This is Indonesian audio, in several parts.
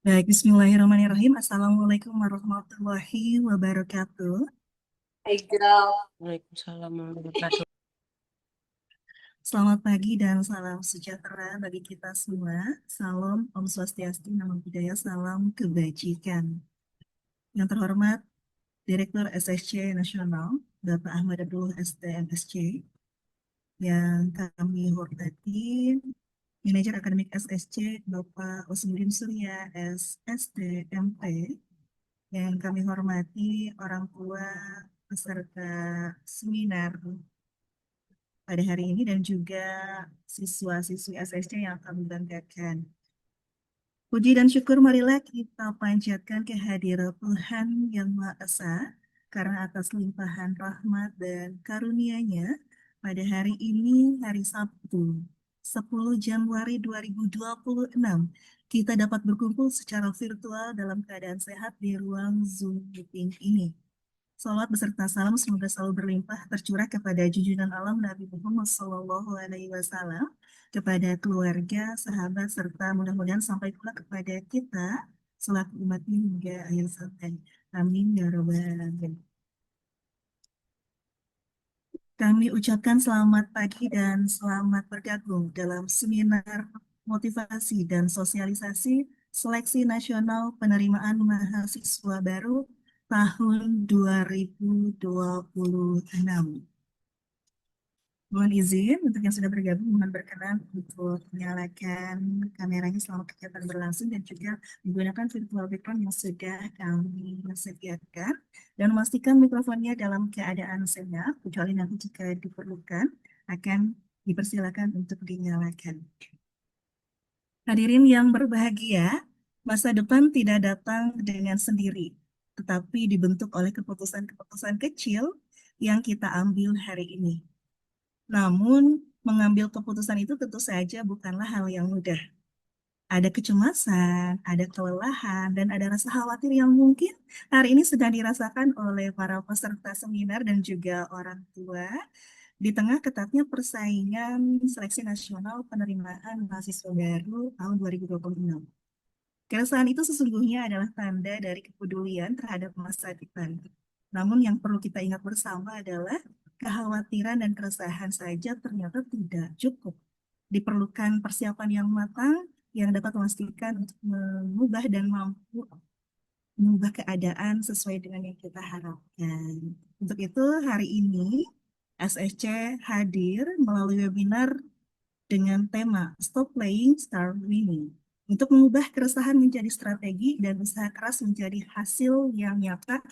Baik, Bismillahirrahmanirrahim. Assalamualaikum warahmatullahi wabarakatuh. Waalaikumsalam warahmatullahi wabarakatuh. Selamat pagi dan salam sejahtera bagi kita semua. Salam Om Swastiastu, Namo Buddhaya, salam kebajikan. Yang terhormat Direktur SSC Nasional, Bapak Ahmad Abdul ST MSC, yang kami hormati Manajer Akademik SSC, Bapak Usmudin Surya SST MP, yang kami hormati orang tua peserta seminar pada hari ini dan juga siswa-siswi SSC yang kami banggakan. Puji dan syukur marilah kita panjatkan kehadiran Tuhan Yang Maha Esa karena atas limpahan rahmat dan karunia-Nya pada hari ini, hari Sabtu, 10 Januari 2026, kita dapat berkumpul secara virtual dalam keadaan sehat di ruang Zoom meeting ini. Salawat beserta salam semoga selalu berlimpah tercurah kepada junjungan alam Nabi Muhammad SAW, kepada keluarga, sahabat, serta mudah-mudahan sampai pula kepada kita selaku umatnya hingga akhir zaman. Amin ya robbal alamin. Kami ucapkan selamat pagi dan selamat bergabung dalam seminar motivasi dan sosialisasi seleksi nasional penerimaan mahasiswa baru tahun 2026. Mohon izin untuk yang sudah bergabung, mohon berkenan untuk menyalakan kameranya selama kegiatan berlangsung dan juga menggunakan virtual background yang sudah kami sediakan dan memastikan mikrofonnya dalam keadaan senyap, kecuali nanti jika diperlukan akan dipersilakan untuk dinyalakan. Hadirin yang berbahagia, masa depan tidak datang dengan sendiri, tetapi dibentuk oleh keputusan-keputusan kecil yang kita ambil hari ini. Namun, mengambil keputusan itu tentu saja bukanlah hal yang mudah. Ada kecemasan, ada kelelahan, dan ada rasa khawatir yang mungkin hari ini sedang dirasakan oleh para peserta seminar dan juga orang tua di tengah ketatnya persaingan seleksi nasional penerimaan mahasiswa baru tahun 2026. Keresahan itu sesungguhnya adalah tanda dari kepedulian terhadap masa depan. Namun yang perlu kita ingat bersama adalah kekhawatiran dan keresahan saja ternyata tidak cukup. Diperlukan persiapan yang matang yang dapat memastikan untuk mengubah dan mampu mengubah keadaan sesuai dengan yang kita harapkan. Untuk itu hari ini SSC hadir melalui webinar dengan tema Stop Playing, Start Winning, untuk mengubah keresahan menjadi strategi dan usaha keras menjadi hasil yang nyata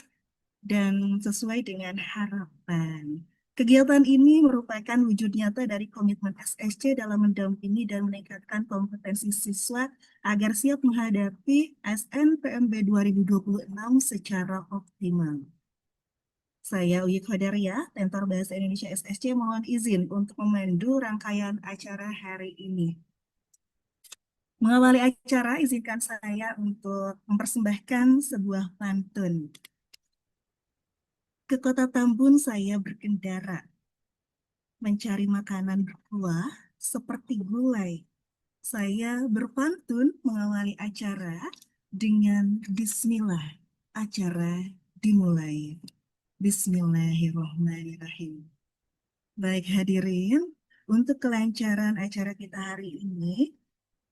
dan sesuai dengan harapan. Kegiatan ini merupakan wujud nyata dari komitmen SSC dalam mendampingi dan meningkatkan kompetensi siswa agar siap menghadapi SNPMB 2026 secara optimal. Saya Uyi Khodaria, Tentor Bahasa Indonesia SSC, mohon izin untuk memandu rangkaian acara hari ini. Mengawali acara, izinkan saya untuk mempersembahkan sebuah pantun. Ke kota Tambun saya berkendara, mencari makanan berkuah seperti gulai. Saya berpantun mengawali acara dengan Bismillah. Acara dimulai. Bismillahirrahmanirrahim. Baik hadirin, untuk kelancaran acara kita hari ini,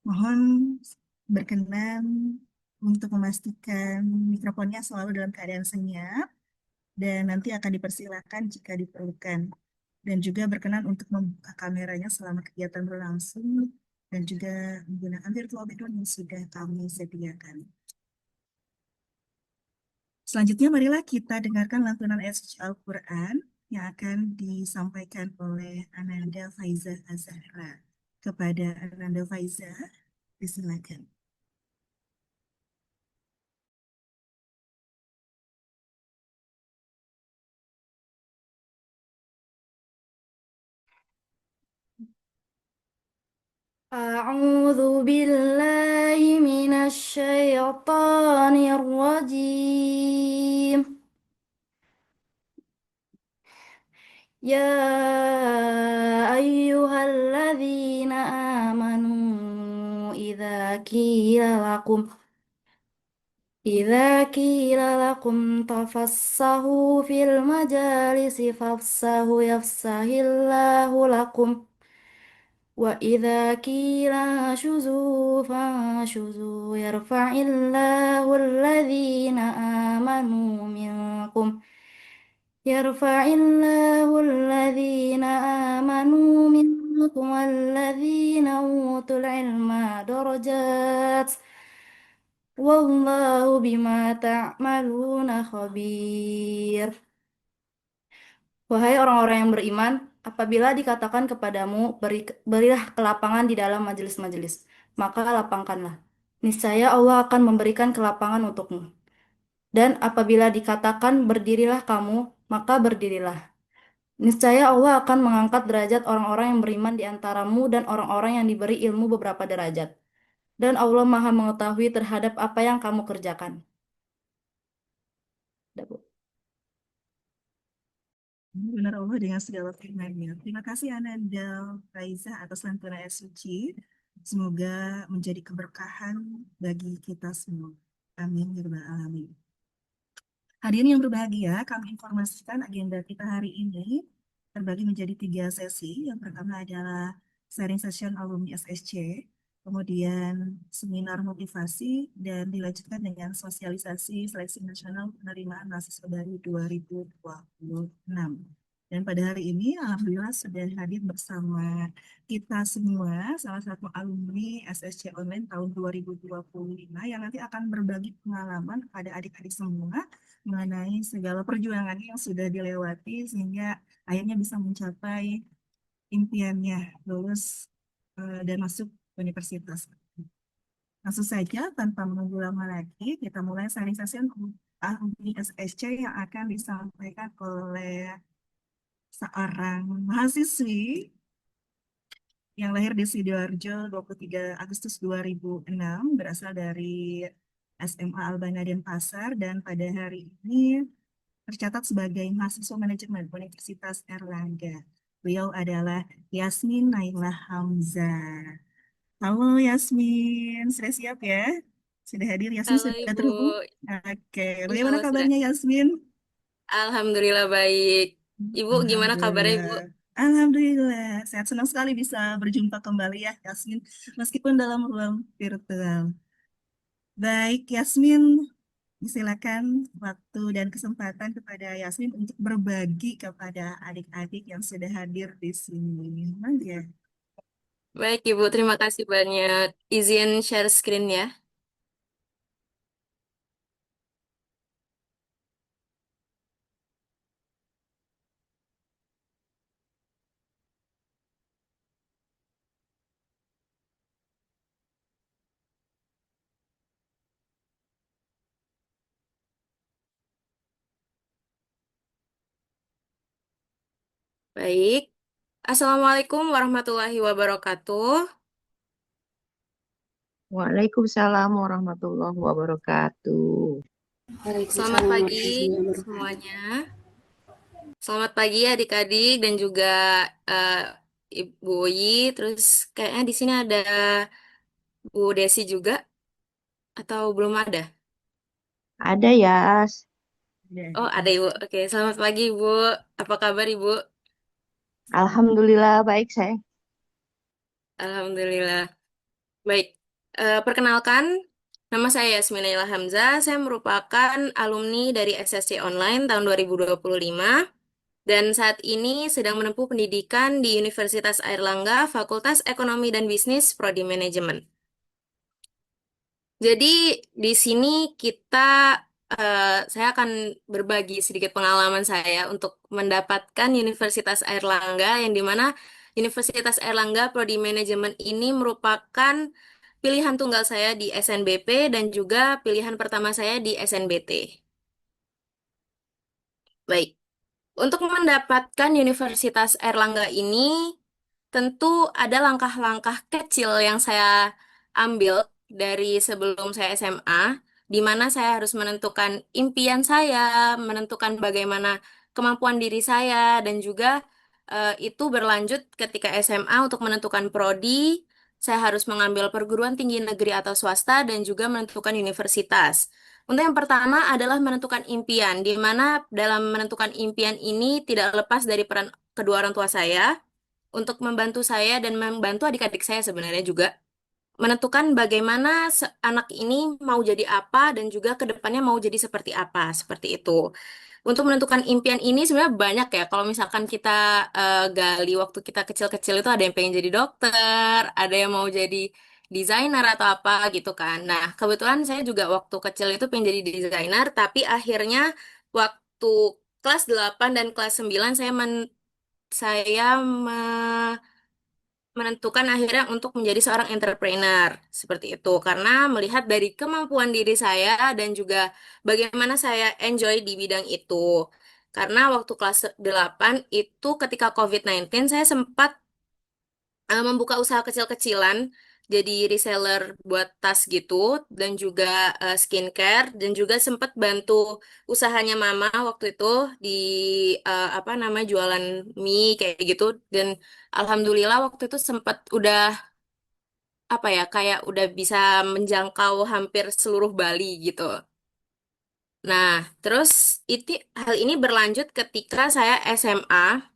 mohon berkenan untuk memastikan mikrofonnya selalu dalam keadaan senyap dan nanti akan dipersilakan jika diperlukan. Dan juga berkenan untuk membuka kameranya selama kegiatan berlangsung dan juga menggunakan virtual background yang sudah kami sediakan. Selanjutnya marilah kita dengarkan lantunan ayat Al-Quran yang akan disampaikan oleh Ananda Faiza Azahra. Kepada Ananda Faiza, disilakan. أعوذ بالله من الشيطان الرجيم. يا أيها الذين آمنوا إذا قيل لكم إذا قيل لكم تفسحوا في المجالس فافسحوا يفسح الله لكم وإذا قيل انشزوا فانشزوا يرفع الله الذين آمنوا منكم والذين أوتوا العلم درجات والله بما تعملون خبير. Wahai orang-orang yang beriman, apabila dikatakan kepadamu, berilah kelapangan di dalam majelis-majelis, maka lapangkanlah. Niscaya Allah akan memberikan kelapangan untukmu. Dan apabila dikatakan berdirilah kamu, maka berdirilah. Niscaya Allah akan mengangkat derajat orang-orang yang beriman di antaramu dan orang-orang yang diberi ilmu beberapa derajat. Dan Allah Maha mengetahui terhadap apa yang kamu kerjakan. Udah, Bu. Benar Allah dengan segala firman-Nya. Terima kasih Ananda Faiza atas lantunan ayat suci. Semoga menjadi keberkahan bagi kita semua. Amin ya rabbal alamin. Hadirin yang berbahagia, kami informasikan agenda kita hari ini terbagi menjadi 3 sesi. Yang pertama adalah sharing session alumni SSC, kemudian seminar motivasi, dan dilanjutkan dengan sosialisasi seleksi nasional penerimaan mahasiswa baru 2026. Dan pada hari ini, alhamdulillah sudah hadir bersama kita semua, salah satu alumni SSC Online tahun 2025 yang nanti akan berbagi pengalaman kepada adik-adik semua mengenai segala perjuangannya yang sudah dilewati sehingga akhirnya bisa mencapai impiannya lulus dan masuk universitas. Langsung saja tanpa menunggu lama lagi kita mulai sharing session alumni SSC yang akan disampaikan oleh seorang mahasiswi yang lahir di Sidoarjo 23 Agustus 2006 berasal dari SMA Albana Denpasar dan pada hari ini tercatat sebagai mahasiswa manajemen Universitas Erlangga. Beliau adalah Yasmin Naila Hamzah. Halo Yasmin, sudah siap ya? Sudah hadir, Yasmin Halo sudah Ibu, terhubung? Oke, iya bagaimana halo sudah. kabarnya Yasmin? Alhamdulillah baik. Ibu gimana kabarnya Ibu? Alhamdulillah. Alhamdulillah, sehat senang sekali bisa berjumpa kembali ya Yasmin, meskipun dalam ruang virtual. Baik Yasmin, silakan waktu dan kesempatan kepada Yasmin untuk berbagi kepada adik-adik yang sudah hadir di sini. Mangga. Baik Ibu, terima kasih banyak. Izin share screen ya. Baik. Assalamualaikum warahmatullahi wabarakatuh. Waalaikumsalam warahmatullahi wabarakatuh. Selamat Waalaikumsalam pagi warahmatullahi wabarakatuh. semuanya. Selamat pagi adik-adik dan juga eh, Ibu Yi. Terus kayaknya di sini ada Bu Desi juga atau belum ada? Ada ya, Oh, ada Ibu. Oke, selamat pagi Ibu. Apa kabar Ibu? Alhamdulillah baik saya. Alhamdulillah. Baik, perkenalkan, nama saya Yasmin Naila Hamzah. Saya merupakan alumni dari SSC Online tahun 2025 dan saat ini sedang menempuh pendidikan di Universitas Airlangga, Fakultas Ekonomi dan Bisnis, Prodi Manajemen. Jadi di sini saya akan berbagi sedikit pengalaman saya untuk mendapatkan Universitas Airlangga yang dimana Universitas Airlangga Prodi Manajemen ini merupakan pilihan tunggal saya di SNBP dan juga pilihan pertama saya di SNBT. Baik, untuk mendapatkan Universitas Airlangga ini tentu ada langkah-langkah kecil yang saya ambil dari sebelum saya SMA, di mana saya harus menentukan impian saya, menentukan bagaimana kemampuan diri saya, dan juga itu berlanjut ketika SMA untuk menentukan prodi, saya harus mengambil perguruan tinggi negeri atau swasta dan juga menentukan universitas. Untuk yang pertama adalah menentukan impian, di mana dalam menentukan impian ini tidak lepas dari peran kedua orang tua saya untuk membantu saya dan membantu adik-adik saya sebenarnya juga menentukan bagaimana anak ini mau jadi apa dan juga ke depannya mau jadi seperti apa, seperti itu. Untuk menentukan impian ini sebenarnya banyak ya. Kalau misalkan kita gali waktu kita kecil-kecil itu ada yang pengen jadi dokter, ada yang mau jadi desainer atau apa gitu kan. Nah, kebetulan saya juga waktu kecil itu pengen jadi desainer, tapi akhirnya waktu kelas 8 dan kelas 9 saya menentukan akhirnya untuk menjadi seorang entrepreneur seperti itu karena melihat dari kemampuan diri saya dan juga bagaimana saya enjoy di bidang itu. Karena waktu kelas 8 itu ketika COVID-19 saya sempat membuka usaha kecil-kecilan jadi reseller buat tas gitu dan juga skincare dan juga sempat bantu usahanya mama waktu itu di apa namanya jualan mie kayak gitu dan alhamdulillah waktu itu sempat udah apa ya kayak udah bisa menjangkau hampir seluruh Bali gitu. Nah, terus hal ini berlanjut ketika saya SMA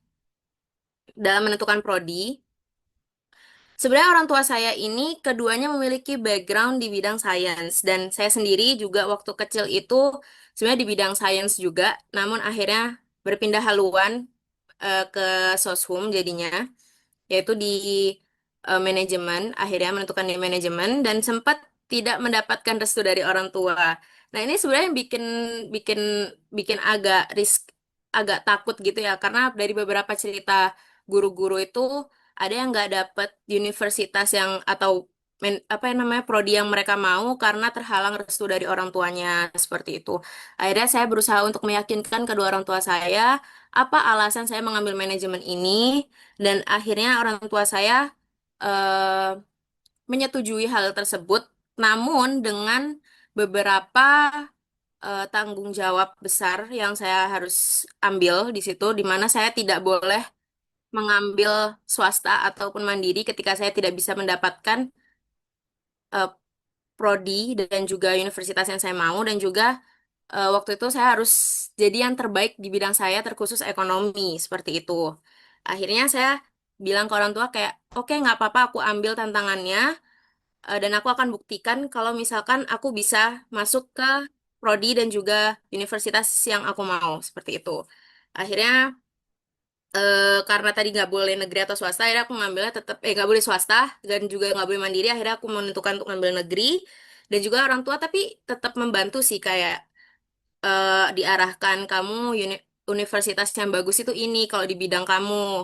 dalam menentukan prodi. Sebenarnya orang tua saya ini keduanya memiliki background di bidang sains dan saya sendiri juga waktu kecil itu sebenarnya di bidang sains juga, namun akhirnya berpindah haluan ke Soshum jadinya, yaitu di manajemen, akhirnya menentukan di manajemen dan sempat tidak mendapatkan restu dari orang tua. Nah, ini sebenarnya yang bikin bikin bikin agak takut gitu ya, karena dari beberapa cerita guru-guru itu ada yang nggak dapet universitas yang atau apa yang namanya prodi yang mereka mau karena terhalang restu dari orang tuanya seperti itu. Akhirnya saya berusaha untuk meyakinkan kedua orang tua saya apa alasan saya mengambil manajemen ini dan akhirnya orang tua saya eh, menyetujui hal tersebut, namun dengan beberapa tanggung jawab besar yang saya harus ambil di situ, di mana saya tidak boleh mengambil swasta ataupun mandiri ketika saya tidak bisa mendapatkan eh, prodi dan juga universitas yang saya mau dan juga waktu itu saya harus jadi yang terbaik di bidang saya terkhusus ekonomi seperti itu. Akhirnya saya bilang ke orang tua kayak, oke nggak apa-apa aku ambil tantangannya dan aku akan buktikan kalau misalkan aku bisa masuk ke prodi dan juga universitas yang aku mau seperti itu. Akhirnya karena tadi nggak boleh negeri atau swasta, akhirnya aku ngambilnya tetap nggak boleh swasta dan juga nggak boleh mandiri. Akhirnya aku menentukan untuk ngambil negeri dan juga orang tua tapi tetap membantu sih kayak diarahkan kamu universitas yang bagus itu ini kalau di bidang kamu.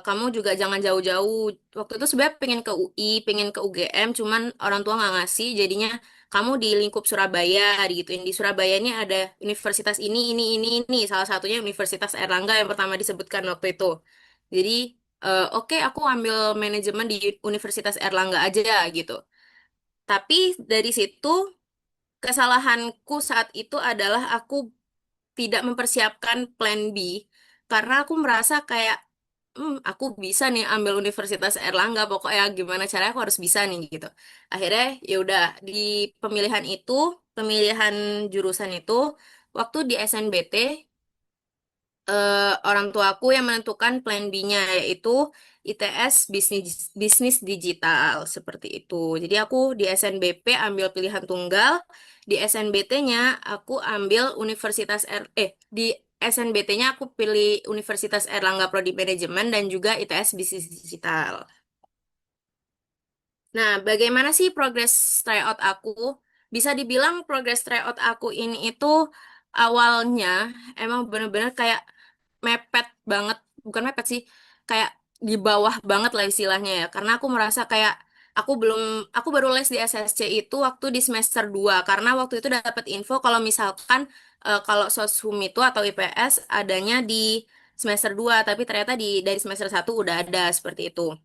Kamu juga jangan jauh-jauh. Waktu itu sebenarnya pengen ke UI, pengen ke UGM, cuman orang tua nggak ngasih. Jadinya kamu di lingkup Surabaya, digituin. Di Surabaya ini ada universitas ini. Salah satunya Universitas Airlangga yang pertama disebutkan waktu itu. Jadi, oke, aku ambil manajemen di Universitas Airlangga aja gitu. Tapi dari situ kesalahanku saat itu adalah aku tidak mempersiapkan plan B karena aku merasa kayak aku bisa nih ambil Universitas Erlangga pokoknya gimana caranya aku harus bisa nih gitu. Akhirnya ya udah di pemilihan itu, pemilihan jurusan itu waktu di SNBT orang tuaku yang menentukan plan B-nya yaitu ITS bisnis digital seperti itu. Jadi aku di SNBP ambil pilihan tunggal, di SNBT-nya aku ambil di SNBT-nya aku pilih Universitas Erlangga Prodi Manajemen dan juga ITS Bisnis Digital. Nah, bagaimana sih progres tryout aku? Bisa dibilang progres tryout aku ini itu awalnya emang bener-bener kayak mepet banget, bukan mepet sih, kayak di bawah banget lah istilahnya ya. Karena aku merasa kayak aku baru les di SSC itu waktu di semester 2 karena waktu itu dapat info kalau misalkan kalau Soshum itu atau IPS adanya di semester 2 tapi ternyata dari semester 1 udah ada seperti itu.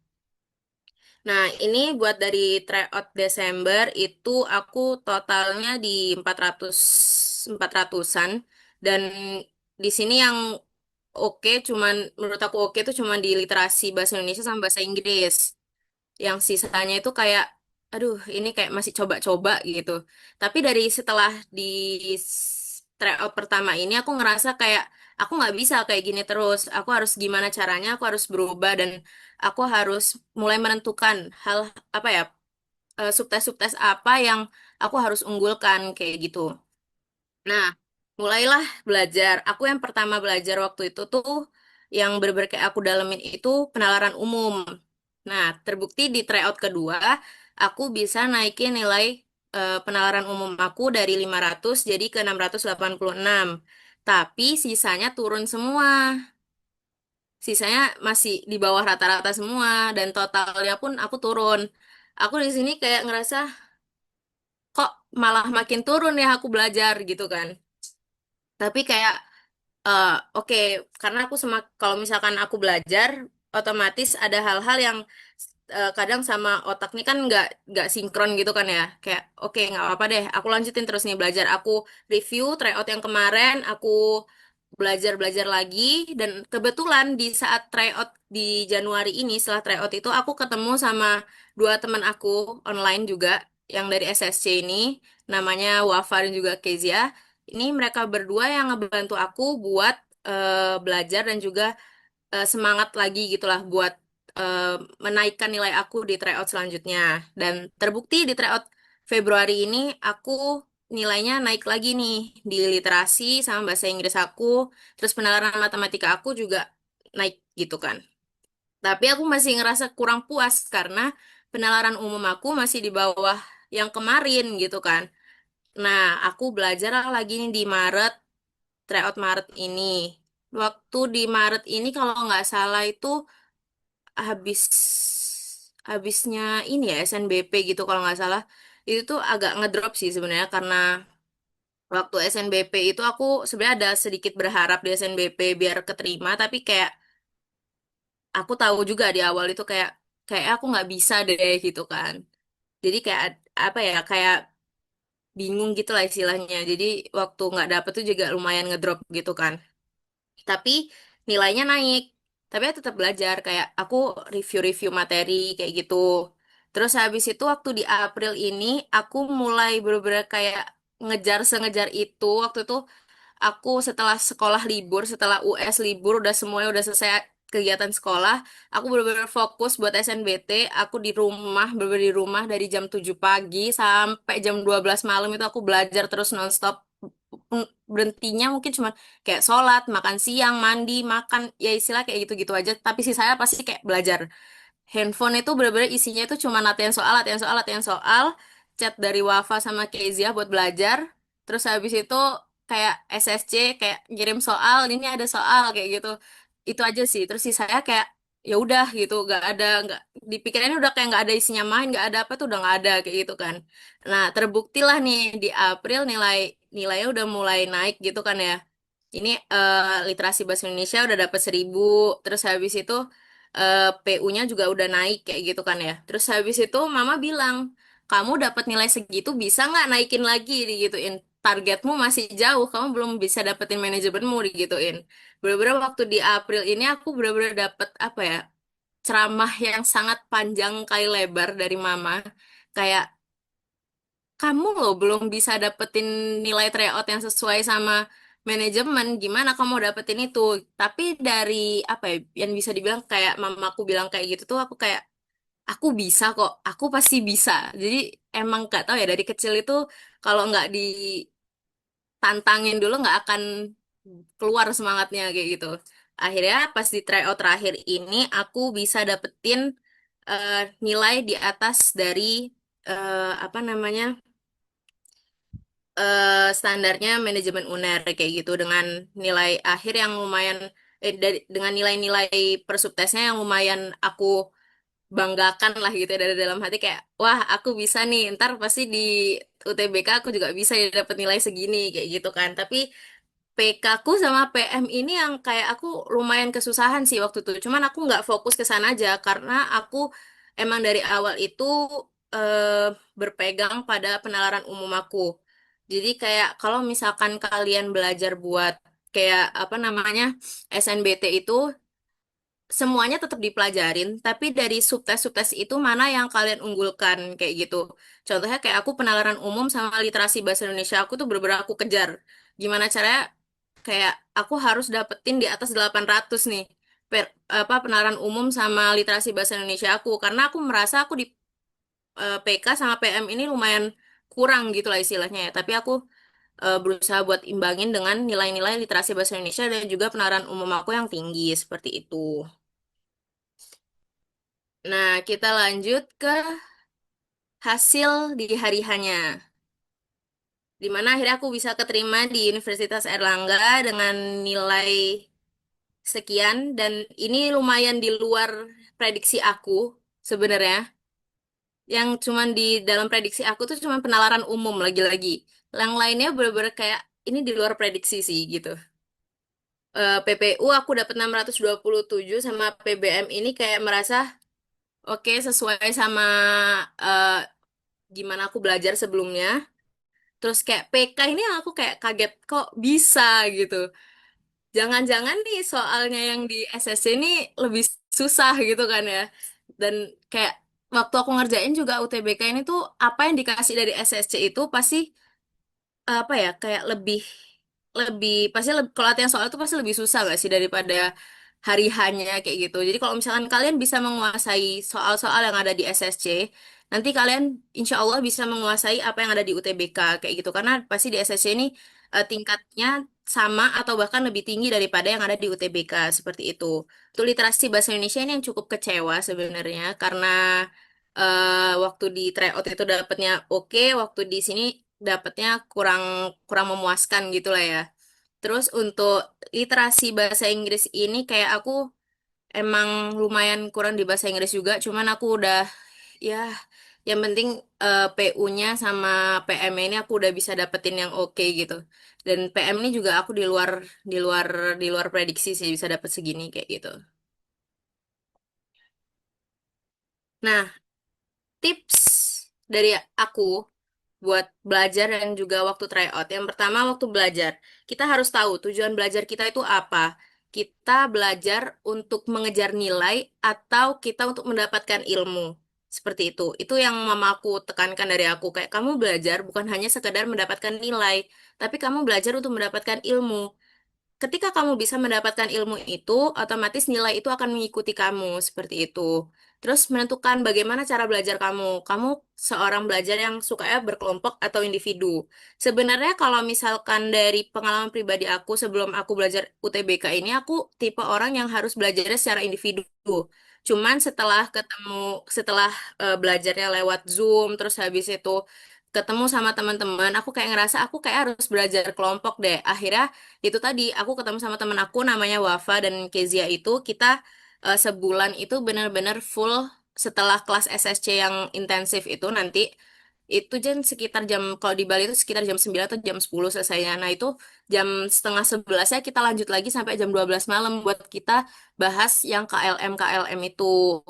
Nah, ini buat dari tryout Desember itu aku totalnya di 400-an dan di sini yang oke cuman menurut aku oke itu cuman di literasi bahasa Indonesia sama bahasa Inggris. Yang sisanya itu kayak, aduh, ini kayak masih coba-coba gitu. Tapi dari setelah di tryout pertama ini, aku ngerasa kayak aku nggak bisa kayak gini terus. Aku harus gimana caranya? Aku harus berubah dan aku harus mulai menentukan hal apa ya, subtes-subtes apa yang aku harus unggulkan kayak gitu. Nah, mulailah belajar. Aku yang pertama belajar waktu itu tuh yang bener-bener kayak aku dalemin itu penalaran umum. Nah, terbukti di tryout kedua, aku bisa naikin nilai penalaran umum aku dari 500 jadi ke 686. Tapi sisanya turun semua. Sisanya masih di bawah rata-rata semua dan totalnya pun aku turun. Aku di sini kayak ngerasa kok malah makin turun ya aku belajar gitu kan. Tapi kayak oke, karena aku kalau misalkan aku belajar, otomatis ada hal-hal yang kadang sama otak nih kan nggak sinkron gitu kan ya. Kayak oke nggak apa-apa deh, aku lanjutin terus nih belajar. Aku review tryout yang kemarin, aku belajar-belajar lagi dan kebetulan di saat tryout di Januari ini, setelah tryout itu aku ketemu sama dua teman aku online juga yang dari SSC ini, namanya Wafa dan juga Kezia. Ini mereka berdua yang ngebantu aku buat belajar dan juga semangat lagi gitulah buat eh, menaikkan nilai aku di tryout selanjutnya. Dan terbukti di tryout Februari ini aku nilainya naik lagi nih di literasi sama bahasa Inggris aku, terus penalaran matematika aku juga naik gitu kan. Tapi aku masih ngerasa kurang puas karena penalaran umum aku masih di bawah yang kemarin gitu kan. Nah, aku belajar lagi nih di Maret, tryout Maret ini. Waktu di Maret ini kalau nggak salah itu habis habisnya ini ya SNBP gitu kalau nggak salah. Itu tuh agak ngedrop sih sebenarnya karena waktu SNBP itu aku sebenarnya ada sedikit berharap di SNBP biar keterima, tapi kayak aku tahu juga di awal itu kayak aku nggak bisa deh gitu kan. Jadi kayak apa ya kayak bingung gitu lah istilahnya. Jadi waktu nggak dapet tuh juga lumayan ngedrop gitu kan. Tapi nilainya naik. Tapi aku tetap belajar kayak aku review-review materi kayak gitu. Terus habis itu waktu di April ini aku mulai bener-bener kayak ngejar sengejar itu. Waktu itu aku setelah sekolah libur, setelah US libur udah semuanya udah selesai kegiatan sekolah, aku bener-bener fokus buat SNBT. Aku di rumah, bener-bener di rumah dari jam 7 pagi sampai jam 12 malam itu aku belajar terus nonstop. Berhentinya mungkin cuma kayak sholat, makan siang, mandi, makan, ya istilah kayak gitu-gitu aja. Tapi sih saya pasti kayak belajar. Handphone itu bener-bener isinya itu cuma latihan soal, latihan soal, latihan soal, chat dari Wafa sama Kezia buat belajar. Terus habis itu kayak SSC, kayak ngirim soal, ini ada soal kayak gitu. Itu aja sih. Terus sih saya kayak ya udah gitu, nggak di pikirannya udah kayak nggak ada isinya main, nggak ada apa tuh udah nggak ada kayak gitu kan. Nah terbuktilah nih di April nilainya udah mulai naik gitu kan ya. Ini literasi bahasa Indonesia udah dapat 1.000, terus habis itu PU-nya juga udah naik kayak gitu kan ya. Terus habis itu Mama bilang, kamu dapat nilai segitu bisa nggak naikin lagi digituin. Targetmu masih jauh, kamu belum bisa dapetin manajemenmu digituin. Bener-bener waktu di April ini aku bener-bener dapet apa ya, ceramah yang sangat panjang kali lebar dari Mama. Kayak kamu loh belum bisa dapetin nilai tryout yang sesuai sama manajemen, gimana kamu dapetin itu? Tapi dari apa ya, yang bisa dibilang kayak mamaku bilang kayak gitu tuh aku kayak aku bisa kok, aku pasti bisa. Jadi emang gak tahu ya dari kecil itu kalau nggak ditantangin dulu nggak akan keluar semangatnya kayak gitu. Akhirnya pas di tryout terakhir ini aku bisa dapetin eh, nilai di atas dari apa namanya standarnya manajemen UNER kayak gitu dengan nilai akhir yang lumayan dengan nilai-nilai persubtesnya yang lumayan aku banggakan lah gitu ya dari dalam hati kayak wah aku bisa nih ntar pasti di UTBK aku juga bisa ya dapat nilai segini kayak gitu kan tapi PK ku sama PM ini yang kayak aku lumayan kesusahan sih waktu itu. Cuman aku nggak fokus ke sana aja karena aku emang dari awal itu berpegang pada penalaran umum aku. Jadi kayak kalau misalkan kalian belajar buat kayak apa namanya SNBT itu semuanya tetap dipelajarin, tapi dari subtes-subtes itu mana yang kalian unggulkan kayak gitu. Contohnya kayak aku penalaran umum sama literasi bahasa Indonesia aku tuh bener-bener aku kejar. Gimana caranya kayak aku harus dapetin di atas 800 nih. Penalaran umum sama literasi bahasa Indonesia aku karena aku merasa aku di PK sama PM ini lumayan kurang gitu lah istilahnya ya. Tapi aku berusaha buat imbangin dengan nilai-nilai literasi bahasa Indonesia dan juga penalaran umum aku yang tinggi seperti itu. Nah, kita lanjut ke hasil di hari hanya. Di mana akhirnya aku bisa keterima di Universitas Erlangga dengan nilai sekian dan ini lumayan di luar prediksi aku sebenarnya. Yang cuman di dalam prediksi aku tuh cuman penalaran umum lagi-lagi. Yang lainnya bener-bener kayak ini di luar prediksi sih gitu. PPU aku dapat 627 sama PBM ini kayak merasa oke sesuai sama eh, gimana aku belajar sebelumnya. Terus kayak PK ini yang aku kayak kaget kok bisa gitu. Jangan-jangan nih soalnya yang di SSC ini lebih susah gitu kan ya. Dan kayak waktu aku ngerjain juga UTBK ini tuh apa yang dikasih dari SSC itu pasti apa ya kayak lebih lebih pasti kalau latihan soal itu pasti lebih susah gak sih daripada hari hanya kayak gitu. Jadi kalau misalkan kalian bisa menguasai soal-soal yang ada di SSC, nanti kalian insya Allah bisa menguasai apa yang ada di UTBK kayak gitu. Karena pasti di SSC ini tingkatnya sama atau bahkan lebih tinggi daripada yang ada di UTBK seperti itu. Untuk literasi bahasa Indonesia ini yang cukup kecewa sebenarnya karena waktu di tryout itu dapatnya oke, waktu di sini dapatnya kurang kurang memuaskan gitu lah ya. Terus untuk literasi bahasa Inggris ini kayak aku emang lumayan kurang di bahasa Inggris juga, cuman aku udah ya yang penting PU-nya sama PM ini aku udah bisa dapetin yang oke gitu. Dan PM ini juga aku di luar di luar prediksi sih bisa dapet segini kayak gitu. Nah, tips dari aku buat belajar dan juga waktu tryout. Yang pertama waktu belajar, kita harus tahu tujuan belajar kita itu apa. Kita belajar untuk mengejar nilai atau kita untuk mendapatkan ilmu. Seperti itu. Itu yang mama aku tekankan dari aku. Kayak kamu belajar bukan hanya sekedar mendapatkan nilai, tapi kamu belajar untuk mendapatkan ilmu. Ketika kamu bisa mendapatkan ilmu itu, otomatis nilai itu akan mengikuti kamu seperti itu. Terus menentukan bagaimana cara belajar kamu. Kamu seorang belajar yang sukanya berkelompok atau individu. Sebenarnya kalau misalkan dari pengalaman pribadi aku sebelum aku belajar UTBK ini, aku tipe orang yang harus belajarnya secara individu. Cuman setelah belajarnya lewat Zoom, terus habis itu ketemu sama teman-teman, aku kayak ngerasa aku kayak harus belajar kelompok deh. Akhirnya itu tadi aku ketemu sama temen aku namanya Wafa dan Kezia itu kita sebulan itu benar-benar full setelah kelas SSC yang intensif itu nanti itu sekitar jam kalau di Bali itu sekitar jam 9 atau jam 10 selesainya. Nah, itu jam setengah 11 ya kita lanjut lagi sampai jam 12 malam buat kita bahas yang KLM itu.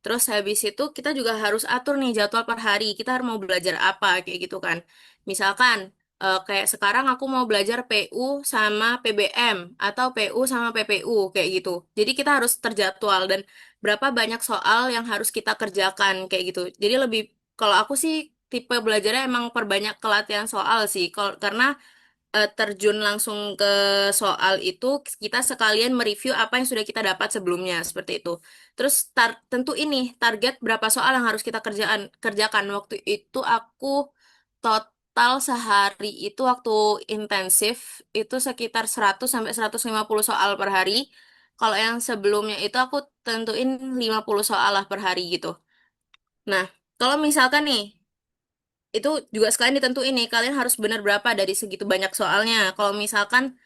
Terus habis itu kita juga harus atur nih jadwal per hari. Kita harus mau belajar apa kayak gitu kan. Misalkan kayak sekarang aku mau belajar PU sama PBM atau PU sama PPU kayak gitu. Jadi kita harus terjadwal dan berapa banyak soal yang harus kita kerjakan kayak gitu. Jadi lebih kalau aku sih tipe belajarnya emang perbanyak kelatihan soal sih. Karena terjun langsung ke soal itu kita sekalian mereview apa yang sudah kita dapat sebelumnya seperti itu. Terus tentu ini target berapa soal yang harus kita kerjakan. Waktu itu aku total sehari itu waktu intensif itu sekitar 100 sampai 150 soal per hari. Kalau yang sebelumnya itu aku tentuin 50 soal lah per hari gitu. Nah, kalau misalkan nih itu juga sekalian ditentuin nih kalian harus benar berapa dari segitu banyak soalnya. Kalau misalkan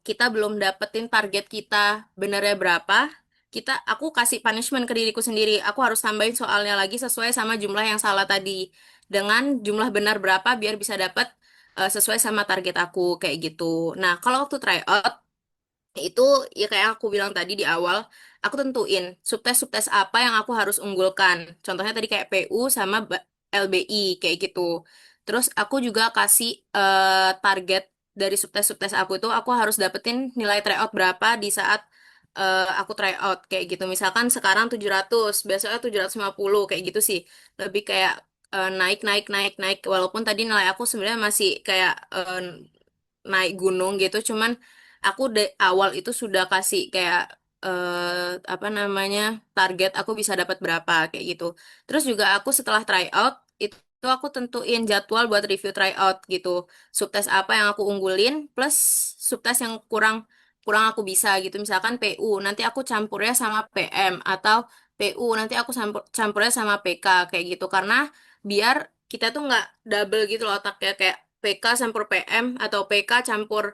kita belum dapetin target kita benernya berapa, aku kasih punishment ke diriku sendiri. Aku harus tambahin soalnya lagi sesuai sama jumlah yang salah tadi dengan jumlah benar berapa biar bisa dapet sesuai sama target aku kayak gitu. Nah, kalau waktu tryout itu ya kayak aku bilang tadi di awal, aku tentuin subtes-subtes apa yang aku harus unggulkan. Contohnya tadi kayak PU sama LBI kayak gitu. Terus aku juga kasih target dari subtes-subtes aku itu aku harus dapetin nilai tryout berapa di saat aku try out kayak gitu. Misalkan sekarang 700, besoknya 750 kayak gitu sih. Lebih kayak naik naik naik naik walaupun tadi nilai aku sebenarnya masih kayak naik gunung gitu, cuman aku dari awal itu sudah kasih kayak apa namanya target aku bisa dapat berapa kayak gitu. Terus juga aku setelah tryout itu aku tentuin jadwal buat review tryout gitu. Subtes apa yang aku unggulin plus subtes yang kurang kurang aku bisa gitu. Misalkan PU nanti aku campurnya sama PM atau PU nanti aku campurnya sama PK kayak gitu karena biar kita tuh nggak double gitu loh otaknya kayak PK campur PM atau PK campur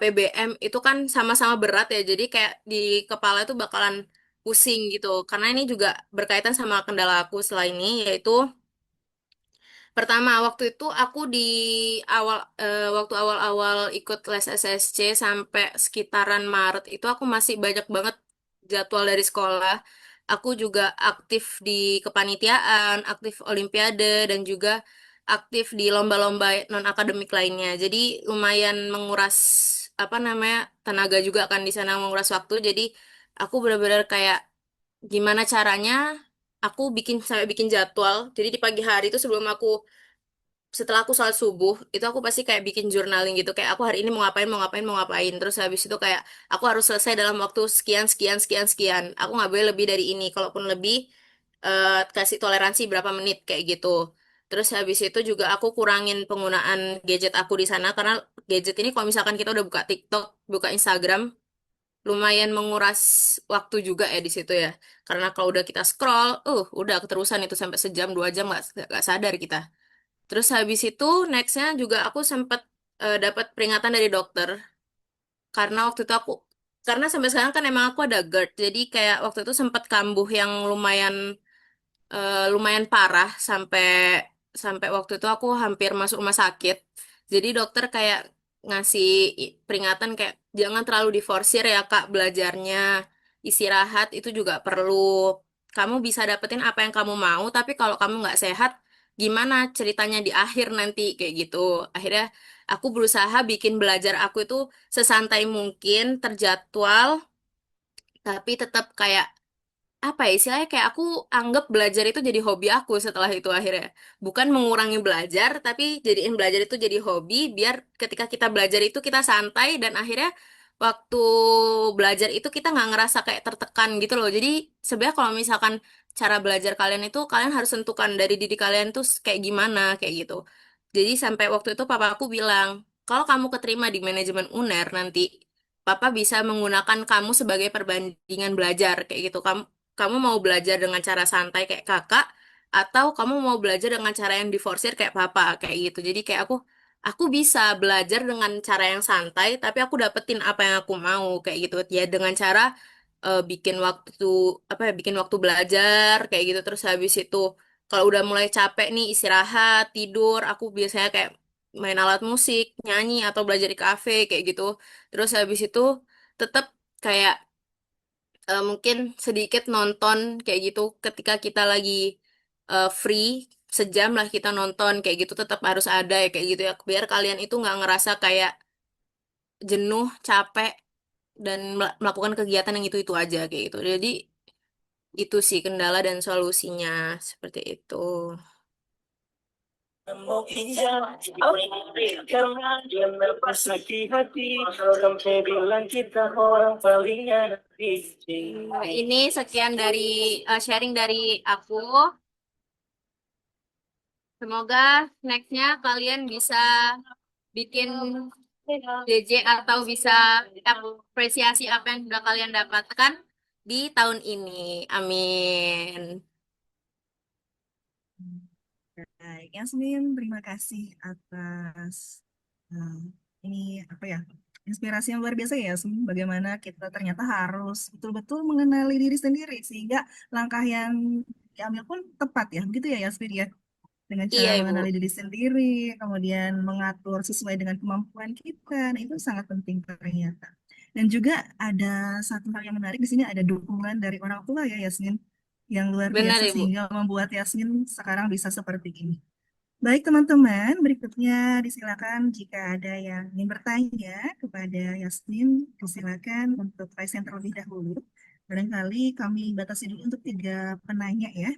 PBM itu kan sama-sama berat ya. Jadi kayak di kepala itu bakalan pusing gitu. Karena ini juga berkaitan sama kendala aku setelah ini yaitu pertama, waktu itu aku di waktu awal-awal ikut les SSC sampai sekitaran Maret itu aku masih banyak banget jadwal dari sekolah. Aku juga aktif di kepanitiaan, aktif olimpiade, dan juga aktif di lomba-lomba non-akademik lainnya. Jadi lumayan menguras apa namanya tenaga juga kan di sana menguras waktu. Jadi aku benar-benar kayak gimana caranya aku sampai bikin jadwal. Jadi di pagi hari itu sebelum aku setelah aku sholat subuh itu aku pasti kayak bikin journaling gitu kayak aku hari ini mau ngapain mau ngapain mau ngapain terus habis itu kayak aku harus selesai dalam waktu sekian sekian sekian sekian aku nggak boleh lebih dari ini kalaupun lebih kasih toleransi berapa menit kayak gitu terus habis itu juga aku kurangin penggunaan gadget aku di sana karena gadget ini kalau misalkan kita udah buka TikTok buka Instagram lumayan menguras waktu juga ya di situ ya karena kalau udah kita scroll udah keterusan itu sampai sejam 2 jam nggak sadar kita. Terus habis itu nextnya juga aku sempat dapat peringatan dari dokter karena waktu itu karena sampai sekarang kan emang aku ada GERD jadi kayak waktu itu sempat kambuh yang lumayan parah sampai sampai waktu itu aku hampir masuk rumah sakit. Jadi dokter kayak ngasih peringatan kayak jangan terlalu diforsir ya Kak belajarnya. Istirahat itu juga perlu. Kamu bisa dapetin apa yang kamu mau, tapi kalau kamu nggak sehat, gimana ceritanya di akhir nanti kayak gitu. Akhirnya aku berusaha bikin belajar aku itu sesantai mungkin, terjadwal, tapi tetap kayak apa ya istilahnya kayak aku anggap belajar itu jadi hobi aku setelah itu akhirnya bukan mengurangi belajar tapi jadiin belajar itu jadi hobi biar ketika kita belajar itu kita santai dan akhirnya waktu belajar itu kita nggak ngerasa kayak tertekan gitu loh jadi sebenarnya kalau misalkan cara belajar kalian itu kalian harus tentukan dari diri kalian tuh kayak gimana kayak gitu jadi sampai waktu itu papa aku bilang kalau kamu keterima di manajemen UNER nanti Papa bisa menggunakan kamu sebagai perbandingan belajar kayak gitu. Kamu mau belajar dengan cara santai kayak kakak atau kamu mau belajar dengan cara yang diforsir kayak papa kayak gitu. Jadi kayak aku bisa belajar dengan cara yang santai tapi aku dapetin apa yang aku mau kayak gitu. Ya dengan cara bikin waktu apa ya bikin waktu belajar kayak gitu terus habis itu kalau udah mulai capek nih istirahat, tidur, aku biasanya kayak main alat musik, nyanyi atau belajar di kafe kayak gitu. Terus habis itu tetap kayak mungkin sedikit nonton kayak gitu ketika kita lagi free sejam lah kita nonton kayak gitu tetap harus ada ya kayak gitu ya biar kalian itu nggak ngerasa kayak jenuh capek dan melakukan kegiatan yang itu aja kayak gitu jadi itu sih kendala dan solusinya seperti itu. Ini sekian dari sharing dari aku. Semoga nextnya kalian bisa bikin DJ atau bisa apresiasi apa yang sudah kalian dapatkan di tahun ini. Amin. Baik, Yasmin, terima kasih atas eh, ini apa ya inspirasi yang luar biasa ya Yasmin. Bagaimana kita ternyata harus betul-betul mengenali diri sendiri sehingga langkah yang diambil pun tepat ya, begitu ya Yasmin ya. Dengan cara Iya, Ibu. mengenali diri sendiri, kemudian mengatur sesuai dengan kemampuan kita, nah, itu sangat penting ternyata. Dan juga ada satu hal yang menarik di sini ada dukungan dari orang tua ya Yasmin yang luar Benar, biasa Ibu. sehingga membuat Yasmin sekarang bisa seperti ini. Baik teman-teman, berikutnya disilakan jika ada yang ingin bertanya kepada Yasmin, disilakan untuk raise hand terlebih dahulu. Barangkali kami batasi dulu untuk 3 penanya ya.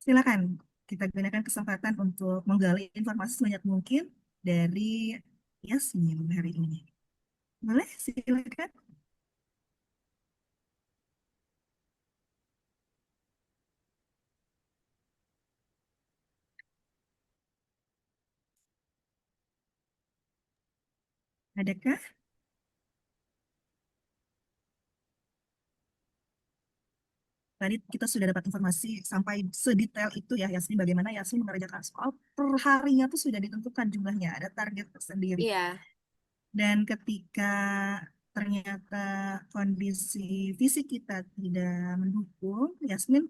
Silakan kita gunakan kesempatan untuk menggali informasi sebanyak mungkin dari Yasmin hari ini. Boleh, silakan. Adakah? Tadi kita sudah dapat informasi sampai sedetail itu ya, Yasmin, bagaimana Yasmin mengerjakan soal per harinya tuh sudah ditentukan jumlahnya, ada target tersendiri. Iya, Dan ketika ternyata kondisi fisik kita tidak mendukung, Yasmin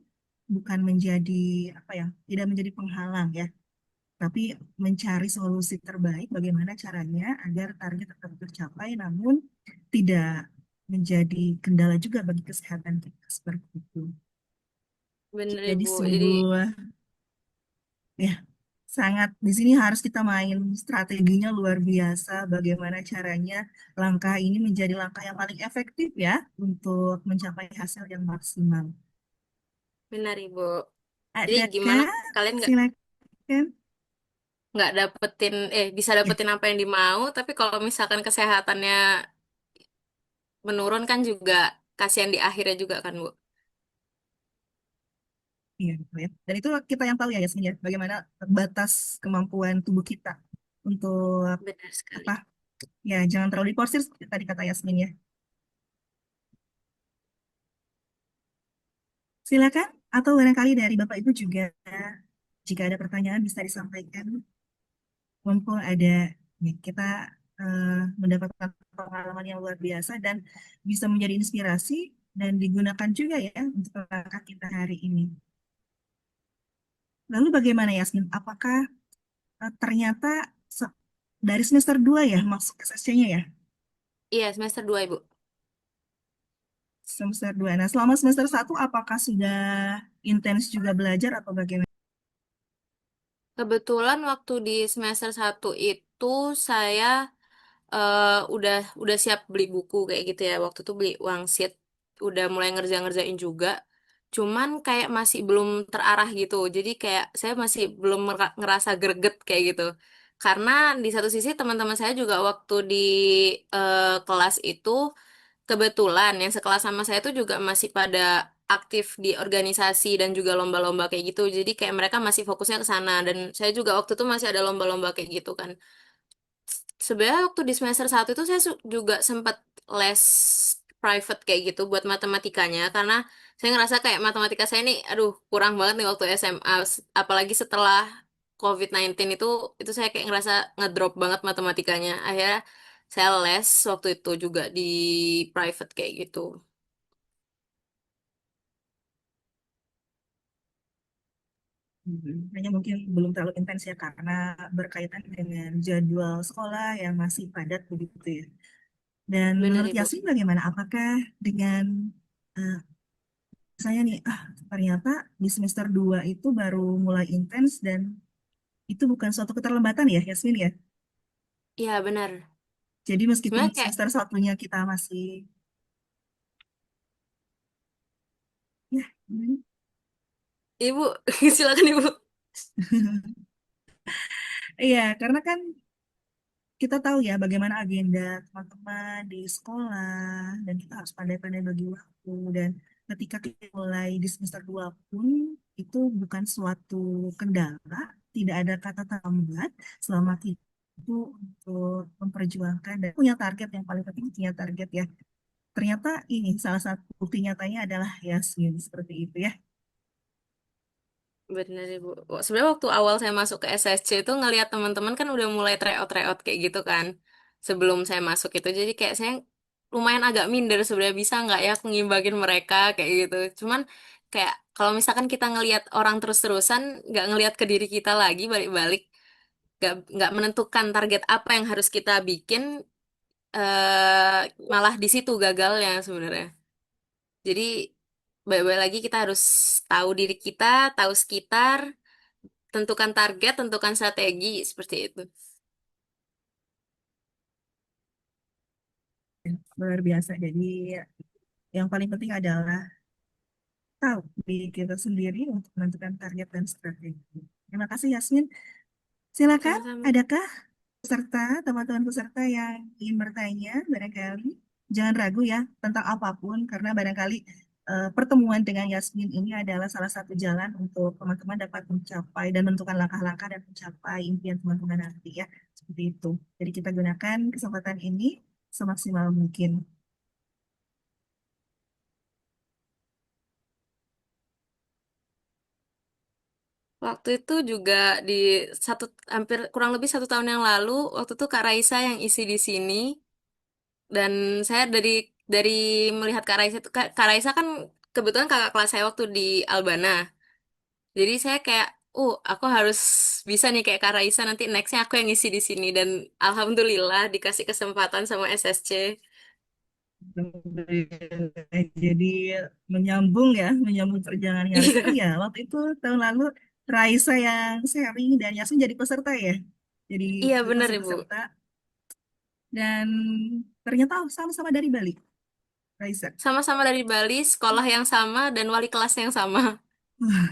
bukan menjadi apa ya, tidak menjadi penghalang ya, tapi mencari solusi terbaik bagaimana caranya agar target tetap tercapai, namun tidak menjadi kendala juga bagi kesehatan kita seperti itu. bener Jadi Ibu. Jadi sungguh ya sangat di sini harus kita main strateginya luar biasa bagaimana caranya langkah ini menjadi langkah yang paling efektif ya untuk mencapai hasil yang maksimal. benar Ibu. Jadi gimana Adakah? kalian Silakan. nggak dapetin bisa Ya, dapetin apa yang dimau, tapi kalau misalkan kesehatannya menurun kan juga kasihan di akhirnya juga kan Bu. iya betul ya. Dan itu kita yang tahu ya Yasmin ya, bagaimana batas kemampuan tubuh kita untuk Benar apa? sekali. Ya, jangan terlalu diporsir seperti tadi kata Yasmin ya. Silakan atau barangkali dari Bapak Ibu juga jika ada pertanyaan bisa disampaikan. Mumpung ada nih, kita mendapatkan pengalaman yang luar biasa dan bisa menjadi inspirasi dan digunakan juga ya untuk langkah kita hari ini. Lalu bagaimana Yasmin? Apakah ternyata se- dari semester 2 ya masuk SSC-nya ya? Iya, semester 2 Ibu. Semester 2. Nah, selama semester 1 apakah sudah intens juga belajar atau bagaimana? Kebetulan waktu di semester 1 itu saya udah siap beli buku kayak gitu ya. Waktu itu beli Wangsit, udah mulai ngerjain juga. Cuman kayak masih belum terarah gitu. Jadi kayak saya masih belum ngerasa greget kayak gitu. Karena di satu sisi teman-teman saya juga waktu di kelas itu kebetulan yang sekelas sama saya tuh juga masih pada aktif di organisasi dan juga lomba-lomba kayak gitu. Jadi kayak mereka masih fokusnya ke sana dan saya juga waktu itu masih ada lomba-lomba kayak gitu kan. Sebenarnya waktu di semester 1 itu saya juga sempat les private kayak gitu buat matematikanya karena saya ngerasa kayak matematika saya ini aduh kurang banget nih waktu SMA. Apalagi setelah COVID-19 itu saya kayak ngerasa ngedrop banget matematikanya. Akhirnya saya les waktu itu juga di private kayak gitu. Hanya mungkin belum terlalu intens ya karena berkaitan dengan jadwal sekolah yang masih padat begitu ya. Dan Bener menurut Ibu. Yasin bagaimana? Apakah dengan eh, saya nih, ternyata di semester 2 itu baru mulai intens dan itu bukan suatu keterlambatan ya, Yasmin ya. Iya bener. Jadi meskipun Sebenarnya di kayak semester satunya kita masih, ya, Ibu silakan Ibu. iya, karena kan kita tahu ya bagaimana agenda teman-teman di sekolah dan kita harus pandai-pandai bagi waktu dan ketika kita mulai di semester 2 pun itu bukan suatu kendala, tidak ada kata terlambat selama kita itu untuk memperjuangkan dan punya target yang paling penting punya target ya. Ternyata ini salah satu bukti nyatanya adalah Yasmin seperti itu ya. Bener Ibu. Sebenarnya waktu awal saya masuk ke SSC itu ngelihat teman-teman kan udah mulai tryout kayak gitu kan. Sebelum saya masuk itu. Jadi kayak saya lumayan agak minder sebenarnya bisa nggak ya aku ngimbangin mereka kayak gitu. Cuman kayak kalau misalkan kita ngelihat orang terus-terusan nggak ngelihat ke diri kita lagi balik-balik nggak menentukan target apa yang harus kita bikin malah di situ gagalnya sebenarnya. Jadi baik-baik lagi kita harus tahu diri kita, tahu sekitar, tentukan target, tentukan strategi, seperti itu. Luar biasa. Jadi yang paling penting adalah tahu diri kita sendiri untuk menentukan target dan strategi. Terima kasih Yasmin. Silakan, Sama-sama. adakah peserta, teman-teman peserta yang ingin bertanya barangkali? Jangan ragu ya tentang apapun karena barangkali pertemuan dengan Yasmin ini adalah salah satu jalan untuk teman-teman dapat mencapai dan menentukan langkah-langkah dan mencapai impian teman-teman nanti ya. Seperti itu. Jadi kita gunakan kesempatan ini semaksimal mungkin. Waktu itu juga di hampir kurang lebih 1 tahun yang lalu, waktu itu Kak Raisa yang isi di sini, dan saya dari melihat Kak Raisa itu, Kak Raisa kan kebetulan kakak kelas saya waktu di Albana. Jadi saya kayak, aku harus bisa nih kayak Kak Raisa, nanti nextnya aku yang ngisi di sini, dan alhamdulillah dikasih kesempatan sama SSC. Jadi menyambung perjalanan Yaris. Oh Iya, ya, waktu itu tahun lalu Raisa yang sharing dan Yasin jadi peserta ya. Jadi iya kita bener masih Ibu. peserta dan ternyata sama-sama dari Bali, Raisa. Sama-sama dari Bali, sekolah yang sama dan wali kelas yang sama. Wah,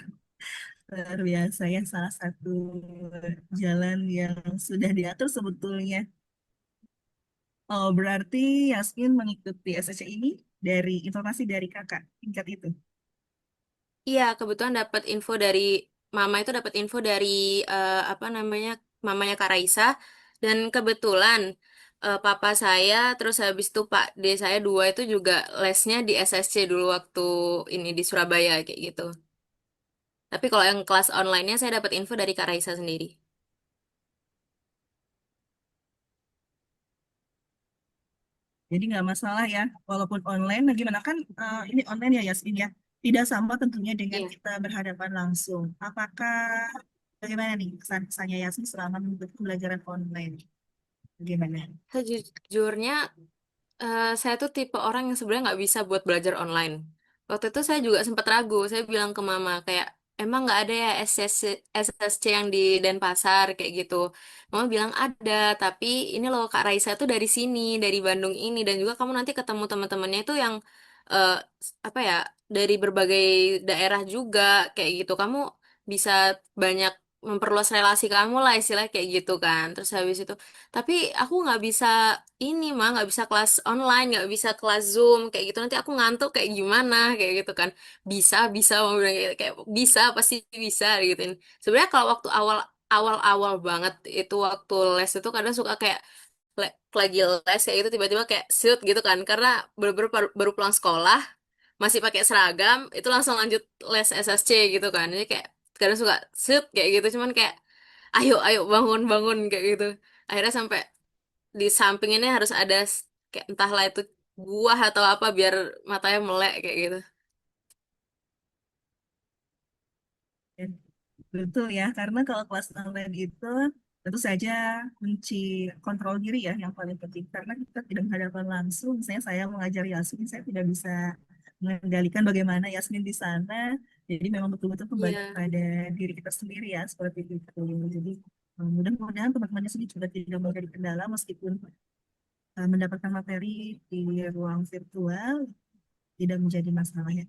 luar biasa ya, salah satu jalan yang sudah diatur sebetulnya. Oh, berarti Yasmin mengikuti SSC ini dari informasi dari kakak tingkat itu. Iya, kebetulan dapat info dari mama, itu dapat info dari apa namanya, mamanya Kak Raisa, dan kebetulan papa saya terus habis itu Pak D saya dua itu juga lesnya di SSC dulu waktu ini di Surabaya kayak gitu. Tapi kalau yang kelas online-nya saya dapat info dari Kak Raisa sendiri. Jadi nggak masalah ya, walaupun online, bagaimana kan ini online ya Yasmin ya, tidak sama tentunya dengan Iya. kita berhadapan langsung. Apakah bagaimana nih kesan-kesannya Yasmin selama mengikuti pembelajaran online? Bagaimana? Sejujurnya saya tuh tipe orang yang sebenarnya nggak bisa buat belajar online. Waktu itu saya juga sempat ragu. Saya bilang ke mama kayak emang nggak ada ya SSC yang di Denpasar kayak gitu. Mama bilang ada, tapi ini loh Kak Raisa tuh dari sini, dari Bandung ini, dan juga kamu nanti ketemu teman-temannya itu yang eh, apa ya, dari berbagai daerah juga kayak gitu. Kamu bisa banyak memperluas relasi kamu lah istilahnya kayak gitu kan. Terus habis itu tapi aku nggak bisa ini mah nggak bisa kelas online, nggak bisa kelas Zoom kayak gitu, nanti aku ngantuk kayak gimana kayak gitu kan. Bisa mau bilang kayak bisa, pasti bisa gituin. Sebenarnya kalau waktu awal banget itu waktu les itu kadang suka kayak lagi les kayak gitu tiba-tiba kayak shoot gitu kan, karena baru pulang sekolah masih pakai seragam itu langsung lanjut les SSC gitu kan, jadi kayak kadang suka shoot kayak gitu, cuman kayak ayo ayo bangun bangun kayak gitu. Akhirnya sampai di samping ini harus ada kayak entahlah itu buah atau apa biar matanya melek kayak gitu. Betul ya, karena kalau kelas online itu tentu saja kunci kontrol diri ya yang paling penting. Karena kita tidak menghadapkan langsung, misalnya saya mengajar Yasmin, saya tidak bisa mengendalikan bagaimana Yasmin di sana. Jadi memang betul-betul kembali Iya, pada diri kita sendiri ya, seperti itu. Jadi mudah-mudahan teman-temannya sendiri juga tidak menjadi kendala meskipun mendapatkan materi di ruang virtual tidak menjadi masalah ya.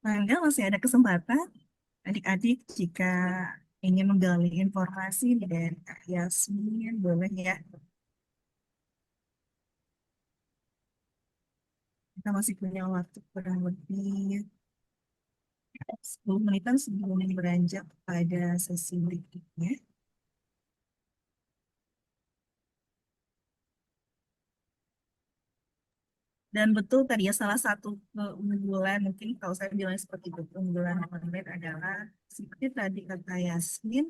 Mangga masih ada kesempatan adik-adik jika ingin menggali informasi dari Kak Yasmin, boleh ya. Kita masih punya waktu kurang lebih 10 menitan sebelum beranjak pada sesi berikutnya. Dan betul tadi ya salah satu keunggulan, mungkin kalau saya bilang seperti itu, keunggulan online adalah seperti tadi kata Yasmin,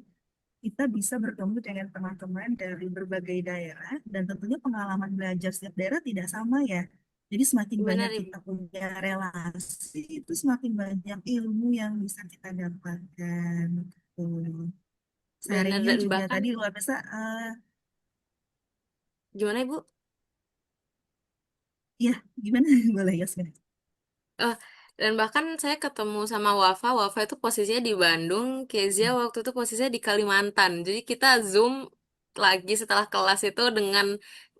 kita bisa bertemu dengan teman-teman dari berbagai daerah dan tentunya pengalaman belajar setiap daerah tidak sama ya. Jadi semakin banyak benar kita Ibu. punya relasi, itu semakin banyak ilmu yang bisa kita dapatkan. Tuh. Benar, Sharingnya dan juga bahkan tadi luar biasa. gimana Ibu? Ya, gimana? Boleh Yasmin. Eh, dan bahkan saya ketemu sama Wafa. Wafa itu posisinya di Bandung, Kezia waktu itu posisinya di Kalimantan. Jadi kita Zoom lagi setelah kelas itu dengan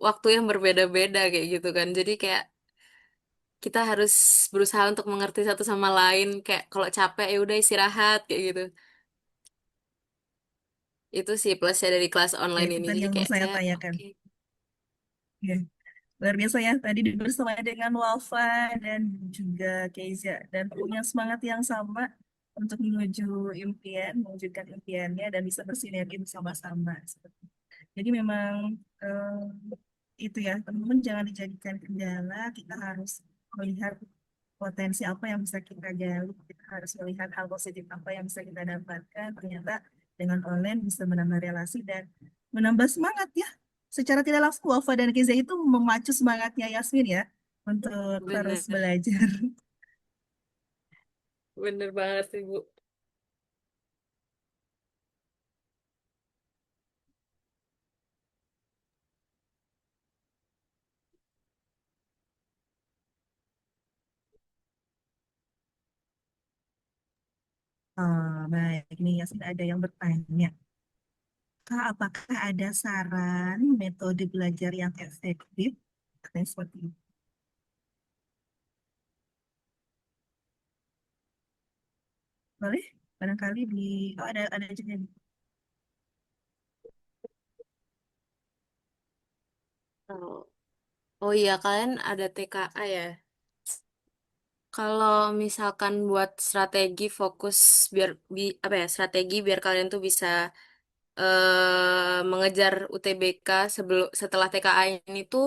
waktu yang berbeda-beda kayak gitu kan. Jadi kayak kita harus berusaha untuk mengerti satu sama lain. Kayak kalau capek ya udah istirahat kayak gitu. Itu sih plusnya dari kelas Ya, online itu ini. tadi Jadi yang mau kayak saya saya tanyakan. oke. Ya, luar biasa ya. Tadi bersama dengan Wafa dan juga Keiza. Dan punya semangat yang sama untuk menuju impian, mewujudkan impiannya dan bisa bersinergi bersama-sama. Jadi memang itu ya, teman-teman jangan dijadikan kendala. Kita harus melihat potensi apa yang bisa kita gali. Kita harus melihat hal positif apa yang bisa kita dapatkan. Ternyata dengan online bisa menambah relasi dan menambah semangat ya. Secara tidak langsung Wafa dan Keza itu memacu semangatnya Yasmin ya untuk terus Bener, belajar. bener banget sih Bu. Baik, ini Yasmin ada yang bertanya. Kak, apakah ada saran metode belajar yang efektif? Katanya seperti itu. Boleh? Barangkali di oh ada juga nih. Oh, oh iya kalian ada TKA ya? Kalau misalkan buat strategi fokus biar apa ya strategi biar kalian tuh bisa mengejar UTBK sebelum setelah TKA ini tuh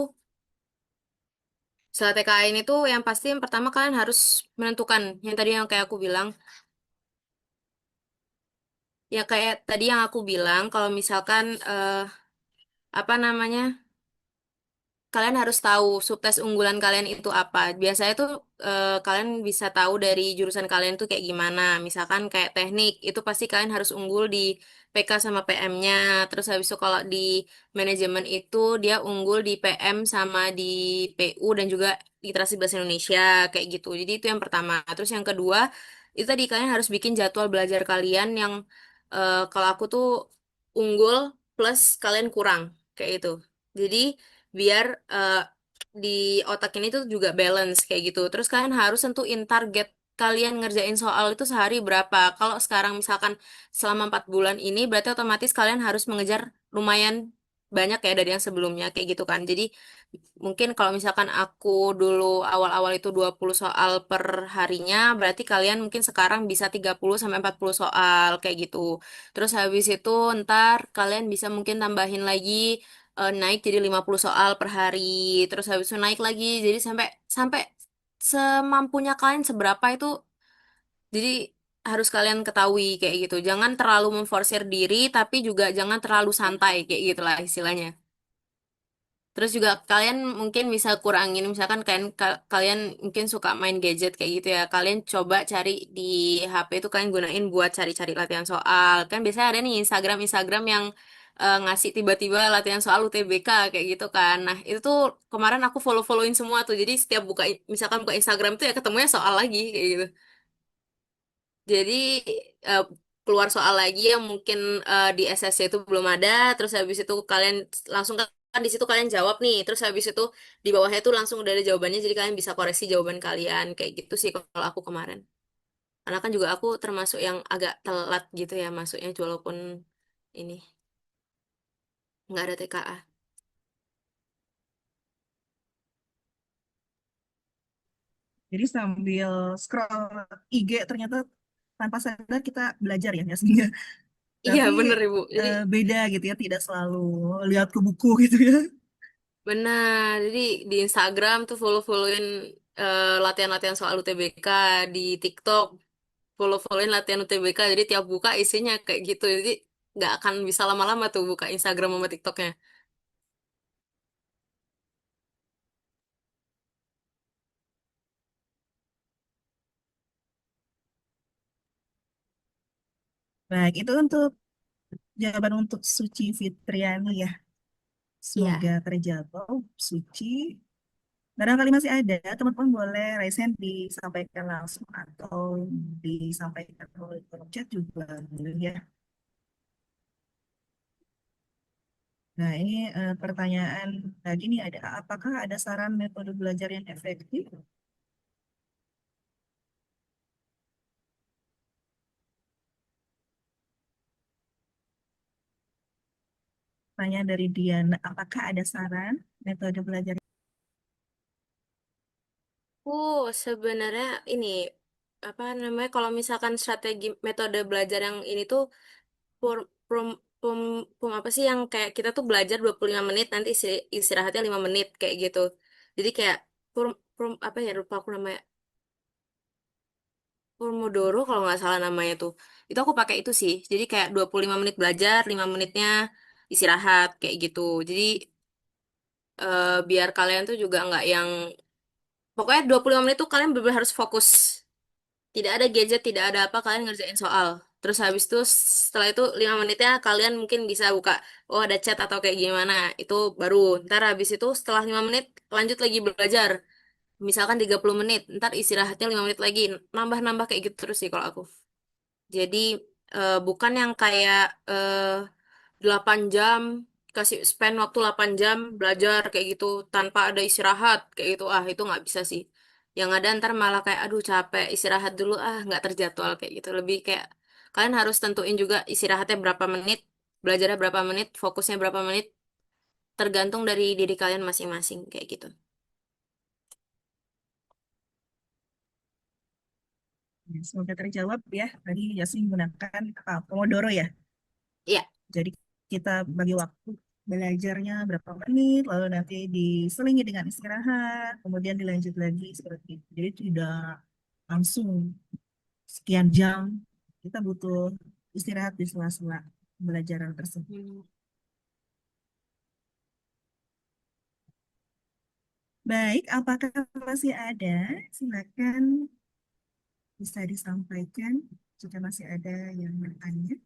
setelah TKA ini tuh yang pasti yang pertama kalian harus menentukan yang tadi yang kayak aku bilang ya kayak tadi yang aku bilang kalau misalkan apa namanya kalian harus tahu subtes unggulan kalian itu apa. Biasanya tuh kalian bisa tahu dari jurusan kalian tuh kayak gimana. Misalkan kayak teknik, itu pasti kalian harus unggul di PK sama PM-nya. Terus habis itu kalau di manajemen itu dia unggul di PM sama di PU dan juga literasi bahasa Indonesia kayak gitu. Jadi itu yang pertama. Terus yang kedua, itu tadi kalian harus bikin jadwal belajar kalian yang kalau aku tuh unggul plus kalian kurang kayak itu. Jadi biar di otak ini tuh juga balance kayak gitu. Terus kalian harus tentuin target kalian ngerjain soal itu sehari berapa. Kalau sekarang misalkan selama 4 bulan ini berarti otomatis kalian harus mengejar lumayan banyak ya dari yang sebelumnya kayak gitu kan. Jadi mungkin kalau misalkan aku dulu awal-awal itu 20 soal per harinya, berarti kalian mungkin sekarang bisa 30 sampai 40 soal kayak gitu. Terus habis itu ntar kalian bisa mungkin tambahin lagi naik jadi 50 soal per hari. Terus habis itu naik lagi jadi sampai sampai semampunya kalian seberapa itu jadi harus kalian ketahui kayak gitu. Jangan terlalu memforsir diri tapi juga jangan terlalu santai kayak gitulah istilahnya. Terus juga kalian mungkin bisa kurangin misalkan kalian mungkin suka main gadget kayak gitu ya. Kalian coba cari di HP itu kalian gunain buat cari-cari latihan soal. Kan biasanya ada nih Instagram yang ngasih tiba-tiba latihan soal UTBK kayak gitu kan. Nah, itu tuh kemarin aku follow-followin semua tuh. Jadi setiap misalkan buka Instagram tuh ya ketemunya soal lagi kayak gitu. Jadi eh, keluar soal lagi yang mungkin di SSC itu belum ada, terus habis itu kalian langsung kan di situ kalian jawab nih, terus habis itu di bawahnya itu langsung udah ada jawabannya, jadi kalian bisa koreksi jawaban kalian kayak gitu sih kalau aku kemarin. Karena kan juga aku termasuk yang agak telat gitu ya masuknya, walaupun ini nggak ada TKA. Jadi sambil scroll IG ternyata tanpa sadar kita belajar ya Yasmin ya. Iya Tapi bener Ibu. Jadi beda gitu ya, tidak selalu lihat ke buku gitu ya. benar. Jadi di Instagram tuh follow-followin latihan-latihan soal UTBK di TikTok follow-followin latihan UTBK jadi tiap buka isinya kayak gitu jadi nggak akan bisa lama-lama tuh buka Instagram sama TikToknya. Baik, itu untuk jawaban untuk Suci Fitriani ya. Iya. Semoga terjawab, Suci. Barangkali masih ada, teman-teman boleh raise hand disampaikan langsung atau disampaikan melalui kolom chat juga boleh ya. Nah, ini pertanyaan lagi nih ada, apakah ada saran metode belajar yang efektif? Pertanyaan dari Diana, apakah ada saran metode belajar? Sebenarnya ini apa namanya kalau misalkan strategi metode belajar yang ini tuh pur, prom, apa sih yang kayak kita tuh belajar 25 menit nanti istirahatnya 5 menit kayak gitu. Jadi kayak apa ya lupa aku namanya Pomodoro kalau nggak salah namanya tuh. Itu aku pakai itu sih. Jadi kayak 25 menit belajar, 5 menitnya istirahat kayak gitu. Jadi biar kalian tuh juga nggak yang pokoknya 25 menit tuh kalian benar harus fokus. Tidak ada gadget, tidak ada apa, kalian ngerjain soal. Terus habis itu setelah itu 5 menitnya kalian mungkin bisa buka, oh ada chat atau kayak gimana. Itu baru. Ntar habis itu setelah 5 menit lanjut lagi belajar. Misalkan 30 menit, ntar istirahatnya 5 menit lagi. Nambah-nambah kayak gitu terus sih kalau aku. Jadi bukan yang kayak 8 jam, kasih spend waktu 8 jam belajar kayak gitu tanpa ada istirahat kayak gitu. Ah, itu nggak bisa sih. Yang ada ntar malah kayak aduh capek istirahat dulu nggak terjadwal kayak gitu. Lebih kayak kalian harus tentuin juga istirahatnya berapa menit, belajarnya berapa menit, fokusnya berapa menit, tergantung dari diri kalian masing-masing kayak gitu. Ya, semoga terjawab ya. Tadi Yasmin menggunakan Pomodoro ya. Iya. Jadi kita bagi waktu belajarnya berapa menit, lalu nanti diselingi dengan istirahat, kemudian dilanjut lagi seperti itu. Jadi tidak langsung sekian jam. Kita butuh istirahat di sela-sela pembelajaran tersebut. Hmm. Baik, apakah masih ada? Silakan bisa disampaikan jika masih ada yang bertanya.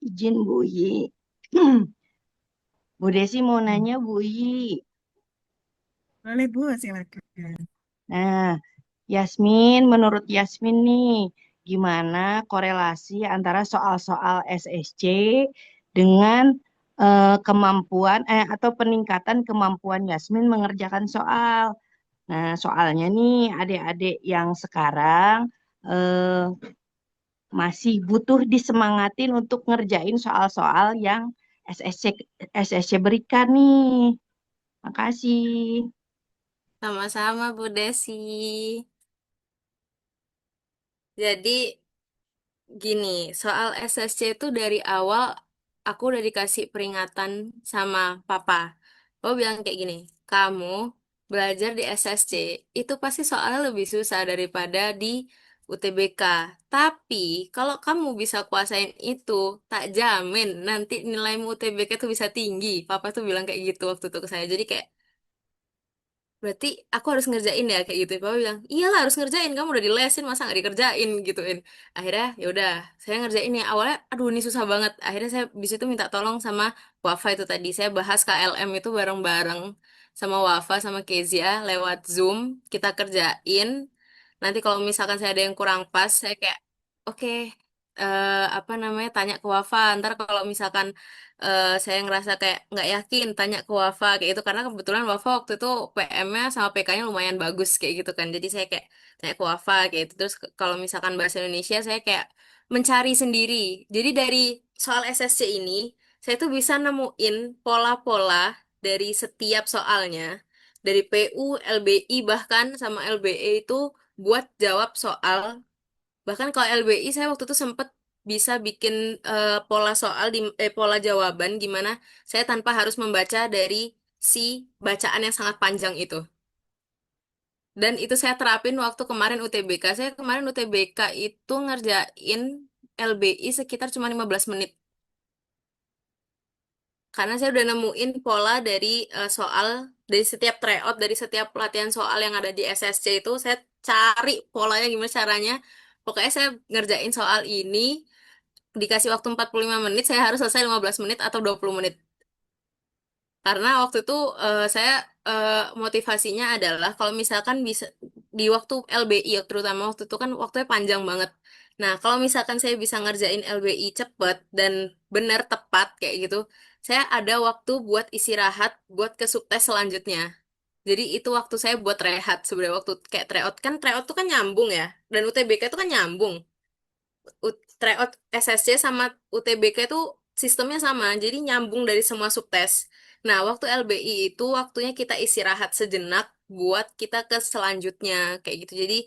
Izin Bu Yi. Bu Desi mau Hmm. nanya Bu Yi. Boleh Bu, silakan. Nah, Yasmin, menurut Yasmin nih, gimana korelasi antara soal-soal SSC dengan kemampuan atau peningkatan kemampuan Yasmin mengerjakan soal? Nah, soalnya nih adik-adik yang sekarang eh, masih butuh disemangatin untuk ngerjain soal-soal yang SSC berikan nih. Makasih. Sama-sama Bu Desi. Jadi gini, soal SSC itu dari awal aku udah dikasih peringatan sama papa. Papa bilang kayak gini, kamu belajar di SSC itu pasti soalnya lebih susah daripada di UTBK. Tapi kalau kamu bisa kuasain itu, tak jamin nanti nilaimu UTBK tuh bisa tinggi. Papa tuh bilang kayak gitu waktu itu ke saya. Jadi kayak berarti aku harus ngerjain ya kayak gitu. Papa bilang, iyalah harus ngerjain. Kamu udah dilesin masa nggak dikerjain gituin. Akhirnya ya udah, saya ngerjain ya. Awalnya, aduh ini susah banget. Akhirnya saya di situ minta tolong sama Wafa itu tadi. Saya bahas KLM itu bareng-bareng sama Wafa sama Kezia lewat Zoom. Kita kerjain. Nanti kalau misalkan saya ada yang kurang pas, saya kayak, oke, apa namanya, tanya ke Wafa. Ntar kalau misalkan saya ngerasa kayak nggak yakin tanya ke Wafa kayak itu karena kebetulan Wafa waktu itu PM-nya sama PK-nya lumayan bagus kayak gitu kan jadi saya kayak tanya ke Wafa kayak itu terus kalau misalkan bahasa Indonesia saya kayak mencari sendiri jadi dari soal SSC ini saya tuh bisa nemuin pola-pola dari setiap soalnya dari PU, LBI bahkan sama LBE itu buat jawab soal. Bahkan kalau LBI saya waktu itu sempat bisa bikin pola soal di pola jawaban gimana saya tanpa harus membaca dari si bacaan yang sangat panjang itu. Dan itu saya terapin waktu kemarin UTBK. Saya kemarin UTBK itu ngerjain LBI sekitar cuma 15 menit. Karena saya udah nemuin pola dari soal dari setiap tryout dari setiap pelatihan soal yang ada di SSC itu saya cari polanya gimana caranya. Pokoknya saya ngerjain soal ini dikasih waktu 45 menit, saya harus selesai 15 menit atau 20 menit. Karena waktu itu saya motivasinya adalah kalau misalkan bisa di waktu LBI, terutama waktu itu kan waktunya panjang banget. Nah, kalau misalkan saya bisa ngerjain LBI cepet dan benar tepat kayak gitu, saya ada waktu buat istirahat, buat ke subtes selanjutnya. Jadi itu waktu saya buat rehat sebenarnya waktu kayak tryout kan tuh kan nyambung ya, dan UTBK itu kan nyambung. Tryout SSC sama UTBK itu sistemnya sama, jadi nyambung dari semua subtes. Nah, waktu LBI itu waktunya kita istirahat sejenak buat kita ke selanjutnya kayak gitu. Jadi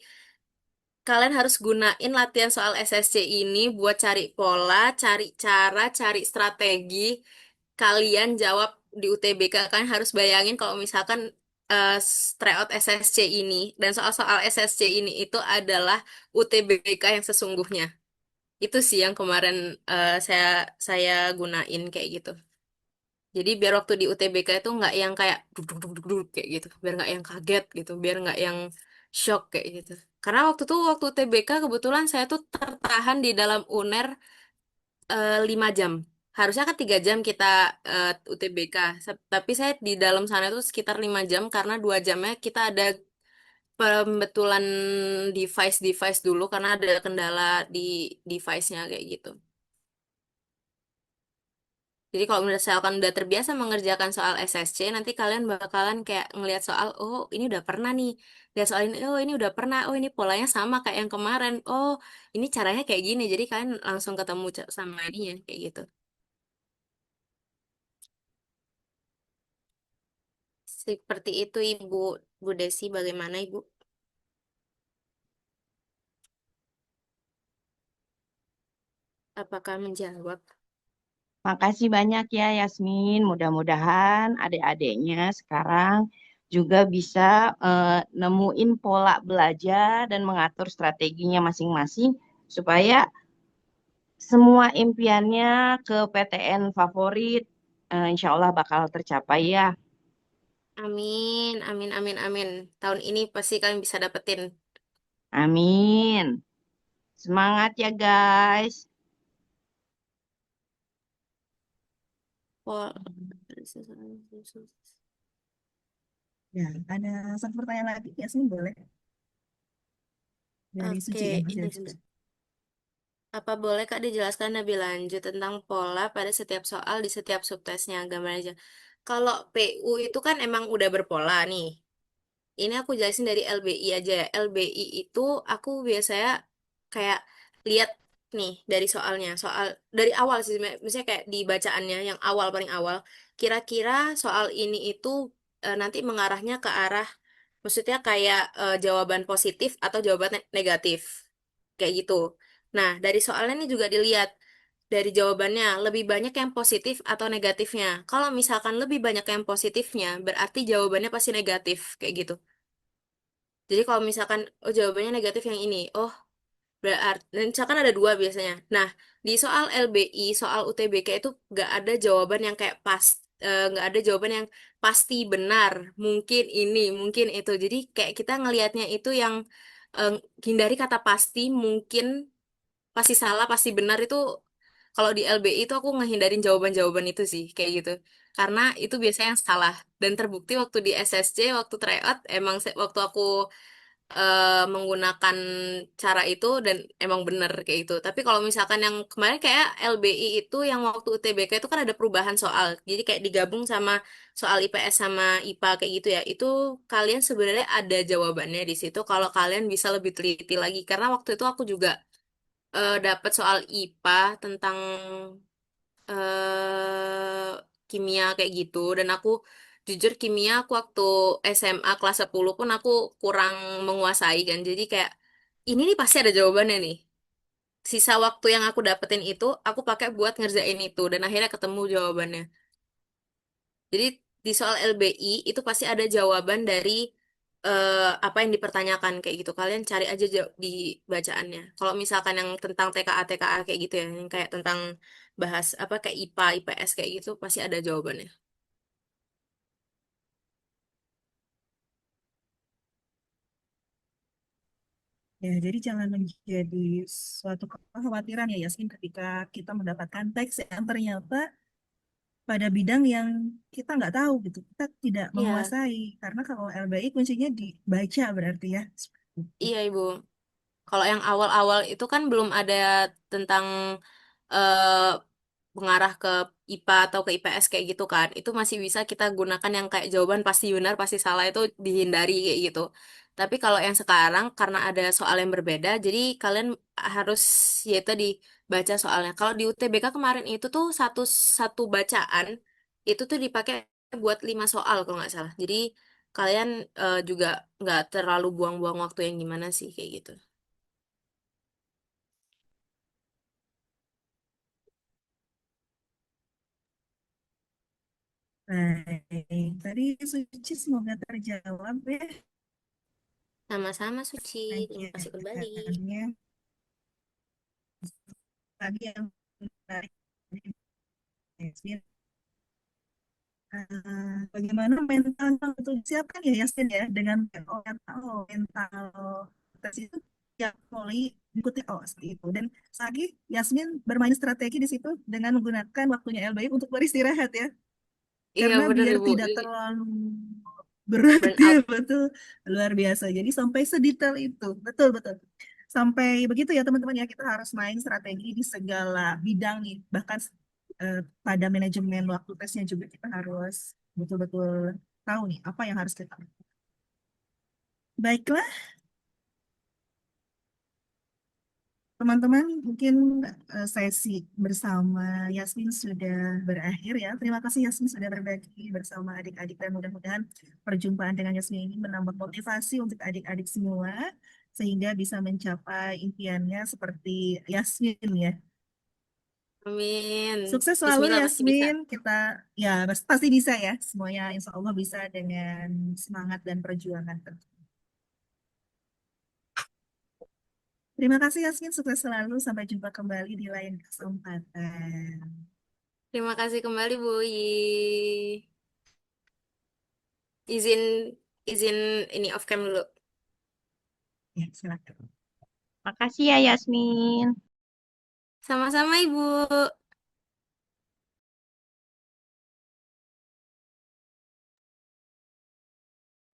kalian harus gunain latihan soal SSC ini buat cari pola, cari cara, cari strategi. Kalian jawab di UTBK, kalian harus bayangin kalau misalkan tryout SSC ini dan soal-soal SSC ini itu adalah UTBK yang sesungguhnya. Itu sih yang kemarin saya gunain kayak gitu. Jadi biar waktu di UTBK itu nggak yang kayak duk duk duk duk duk kayak gitu, biar nggak yang kaget gitu, biar nggak yang shock kayak gitu. Karena waktu UTBK kebetulan saya tuh tertahan di dalam UNER 5 jam. Harusnya kan 3 jam kita UTBK, tapi saya di dalam sana itu sekitar 5 jam karena 2 jamnya kita ada pembetulan device-device dulu karena ada kendala di device-nya kayak gitu. Jadi kalau misalkan udah terbiasa mengerjakan soal SSC, nanti kalian bakalan kayak ngelihat soal, oh ini udah pernah nih. Lihat soal ini, oh ini udah pernah, oh ini polanya sama kayak yang kemarin. Oh ini caranya kayak gini. Jadi kalian langsung ketemu sama ininya kayak gitu. Seperti itu Ibu. Bu Desi, bagaimana Ibu? Apakah menjawab? Makasih banyak ya Yasmin. Mudah-mudahan adik-adiknya sekarang juga bisa nemuin pola belajar dan mengatur strateginya masing-masing supaya semua impiannya ke PTN favorit insya Allah bakal tercapai ya. Amin, amin, amin, amin. Tahun ini pasti kalian bisa dapetin. Amin. Semangat ya guys. Pol. Ya, ada satu pertanyaan lagi, Yasmin boleh? Dari Oke, Suci ya, masih ini ada sudah. Suci. Apa boleh Kak dijelaskan lebih lanjut tentang pola pada setiap soal di setiap subtesnya? Gambar aja. Kalau PU itu kan emang udah berpola nih. Ini aku jelasin dari LBI aja ya. LBI itu aku biasanya kayak lihat nih dari soalnya. Soal dari awal sih, misalnya kayak di bacaannya yang awal paling awal. Kira-kira soal ini itu nanti mengarahnya ke arah, maksudnya kayak jawaban positif atau jawaban negatif. Kayak gitu. Nah, dari soalnya ini juga dilihat dari jawabannya lebih banyak yang positif atau negatifnya. Kalau misalkan lebih banyak yang positifnya, berarti jawabannya pasti negatif kayak gitu. Jadi kalau misalkan oh jawabannya negatif yang ini, oh berarti dan misalkan ada dua biasanya. Nah, di soal LBI, soal UTBK itu nggak ada jawaban yang kayak pas, nggak ada jawaban yang pasti benar. Mungkin ini, mungkin itu. Jadi kayak kita ngelihatnya itu yang eh, hindari kata pasti, mungkin pasti salah, pasti benar itu. Kalau di LBI itu aku ngehindarin jawaban-jawaban itu sih, kayak gitu. Karena itu biasanya yang salah. Dan terbukti waktu di SSC, waktu tryout, emang waktu aku menggunakan cara itu dan emang bener kayak gitu. Tapi kalau misalkan yang kemarin kayak LBI itu yang waktu UTBK itu kan ada perubahan soal. Jadi kayak digabung sama soal IPS sama IPA kayak gitu ya. Itu kalian sebenarnya ada jawabannya di situ kalau kalian bisa lebih teliti lagi. Karena waktu itu aku juga dapat soal IPA tentang eh kimia kayak gitu dan aku jujur kimia aku waktu SMA kelas 10 pun aku kurang menguasai kan. Jadi kayak ini nih pasti ada jawabannya nih. Sisa waktu yang aku dapetin itu aku pakai buat ngerjain itu dan akhirnya ketemu jawabannya. Jadi di soal LBI itu pasti ada jawaban dari apa yang dipertanyakan kayak gitu. Kalian cari aja di bacaannya. Kalau misalkan yang tentang TKA TKA kayak gitu ya, yang kayak tentang bahas apa kayak IPA IPS kayak gitu pasti ada jawabannya. Ya, jadi jangan menjadi suatu kekhawatiran ya Yasmin ketika kita mendapatkan teks yang ternyata pada bidang yang kita nggak tahu gitu, kita tidak Iya, menguasai. Karena kalau LBI kuncinya dibaca berarti ya. iya Ibu. Kalau yang awal-awal itu kan belum ada tentang eh, mengarah ke IPA atau ke IPS kayak gitu kan. Itu masih bisa kita gunakan yang kayak jawaban pasti benar, pasti salah itu dihindari kayak gitu. Tapi kalau yang sekarang karena ada soal yang berbeda, jadi kalian harus yaitu dibaca soalnya. Kalau di UTBK kemarin itu tuh satu satu bacaan itu tuh dipakai buat 5 soal kalau nggak salah. Jadi kalian juga nggak terlalu buang-buang waktu yang gimana sih kayak gitu. Baik, tadi Suci semoga terjawab ya Sama-sama Suci, terima kasih kembali. pertanyaannya. Tadi yang menarik dari Yasmin, bagaimana mental untuk disiapkan ya Yasmin ya dengan mental tes itu ya mulai ikuti seperti itu dan lagi Yasmin bermain strategi di situ dengan menggunakan waktunya LBI untuk beristirahat ya Iya karena bener biar Ibu, tidak jadi terlalu berat burn ya out. betul luar biasa jadi sampai sedetail itu betul betul sampai begitu ya teman-teman ya kita harus main strategi di segala bidang nih bahkan pada manajemen waktu tesnya juga kita harus betul-betul tahu nih apa yang harus kita lakukan. Baiklah teman-teman, mungkin sesi bersama Yasmin sudah berakhir ya. Terima kasih Yasmin sudah berbagi bersama adik-adik dan mudah-mudahan perjumpaan dengan Yasmin ini menambah motivasi untuk adik-adik semua sehingga bisa mencapai impiannya seperti Yasmin ya. Amin. Sukses selalu Bismillah pasti bisa. Yasmin. Kita ya pasti bisa ya. Semuanya insya Allah bisa dengan semangat dan perjuangan. Terima kasih Yasmin, sukses selalu. Sampai jumpa kembali di lain kesempatan. Terima kasih kembali Bu Yi. Izin izin ini off cam dulu. Ya, silakan. Makasih ya Yasmin. Sama-sama Ibu.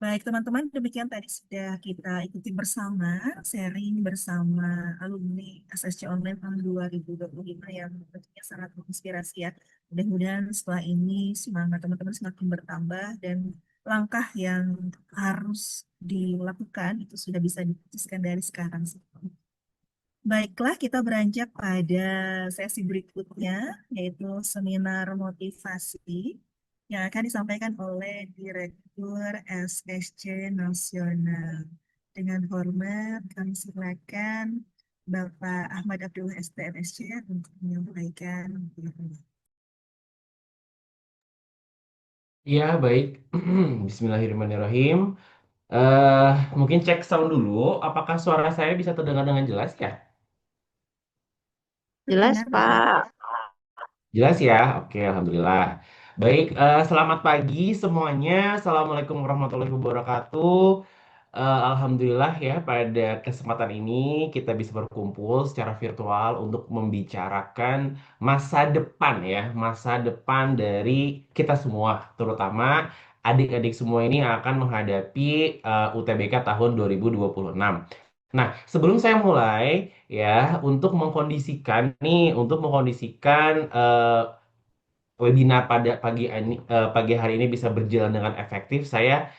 Baik, teman-teman, demikian tadi sudah kita ikuti bersama, sharing bersama alumni SSC Online tahun 2025 yang tentunya sangat menginspirasi ya. Mudah-mudahan setelah ini semangat teman-teman semakin bertambah dan langkah yang harus dilakukan itu sudah bisa diputuskan dari sekarang. Baiklah, kita beranjak pada sesi berikutnya, yaitu seminar motivasi yang akan disampaikan oleh Direktur SSC Nasional. Dengan hormat, kami silakan Bapak Ahmad Abdullah STMSC untuk menyampaikan. Iya, baik. Bismillahirrahmanirrahim. Eh, Mungkin cek sound dulu. Apakah suara saya bisa terdengar dengan jelas ya? Jelas, Terdengar, Bapak. Pak. Jelas ya? Oke, alhamdulillah. Baik, selamat pagi semuanya. Assalamualaikum warahmatullahi wabarakatuh. Alhamdulillah ya, pada kesempatan ini kita bisa berkumpul secara virtual untuk membicarakan masa depan ya, masa depan dari kita semua, terutama adik-adik semua ini yang akan menghadapi UTBK tahun 2026. Nah, sebelum saya mulai ya, untuk mengkondisikan webinar pada pagi hari ini bisa berjalan dengan efektif, saya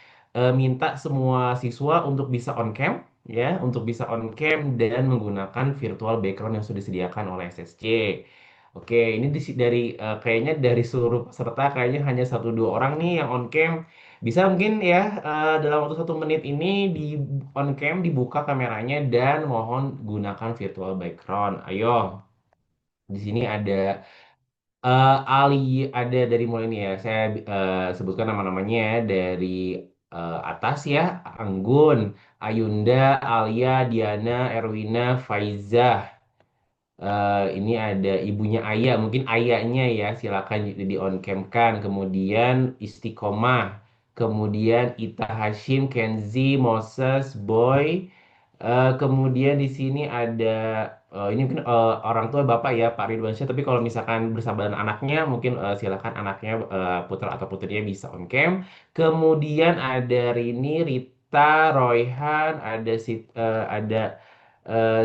minta semua siswa untuk bisa on cam ya, untuk bisa on cam dan menggunakan virtual background yang sudah disediakan oleh SSC. Oke, ini kayaknya dari seluruh peserta kayaknya hanya satu dua orang nih yang on cam. Bisa mungkin ya dalam waktu 1 menit ini di on cam dibuka kameranya dan mohon gunakan virtual background. Ayo, di sini ada Ali, ada dari mulai ini ya. Saya sebutkan nama-namanya ya, dari atas ya. Anggun, Ayunda, Alia, Diana, Erwina, Faizah. Ini ada ibunya Ayah, mungkin ayahnya ya. Silakan di on cam kan. Kemudian Istiqomah, kemudian Ita Hashim, Kenzi, Moses, Boy, Kemudian di sini ada ini mungkin orang tua Bapak ya Pak Ridwansyah, tapi kalau misalkan bersama dengan anaknya mungkin silakan anaknya putra atau putrinya bisa on cam. Kemudian ada Rini, Rita, Royhan, ada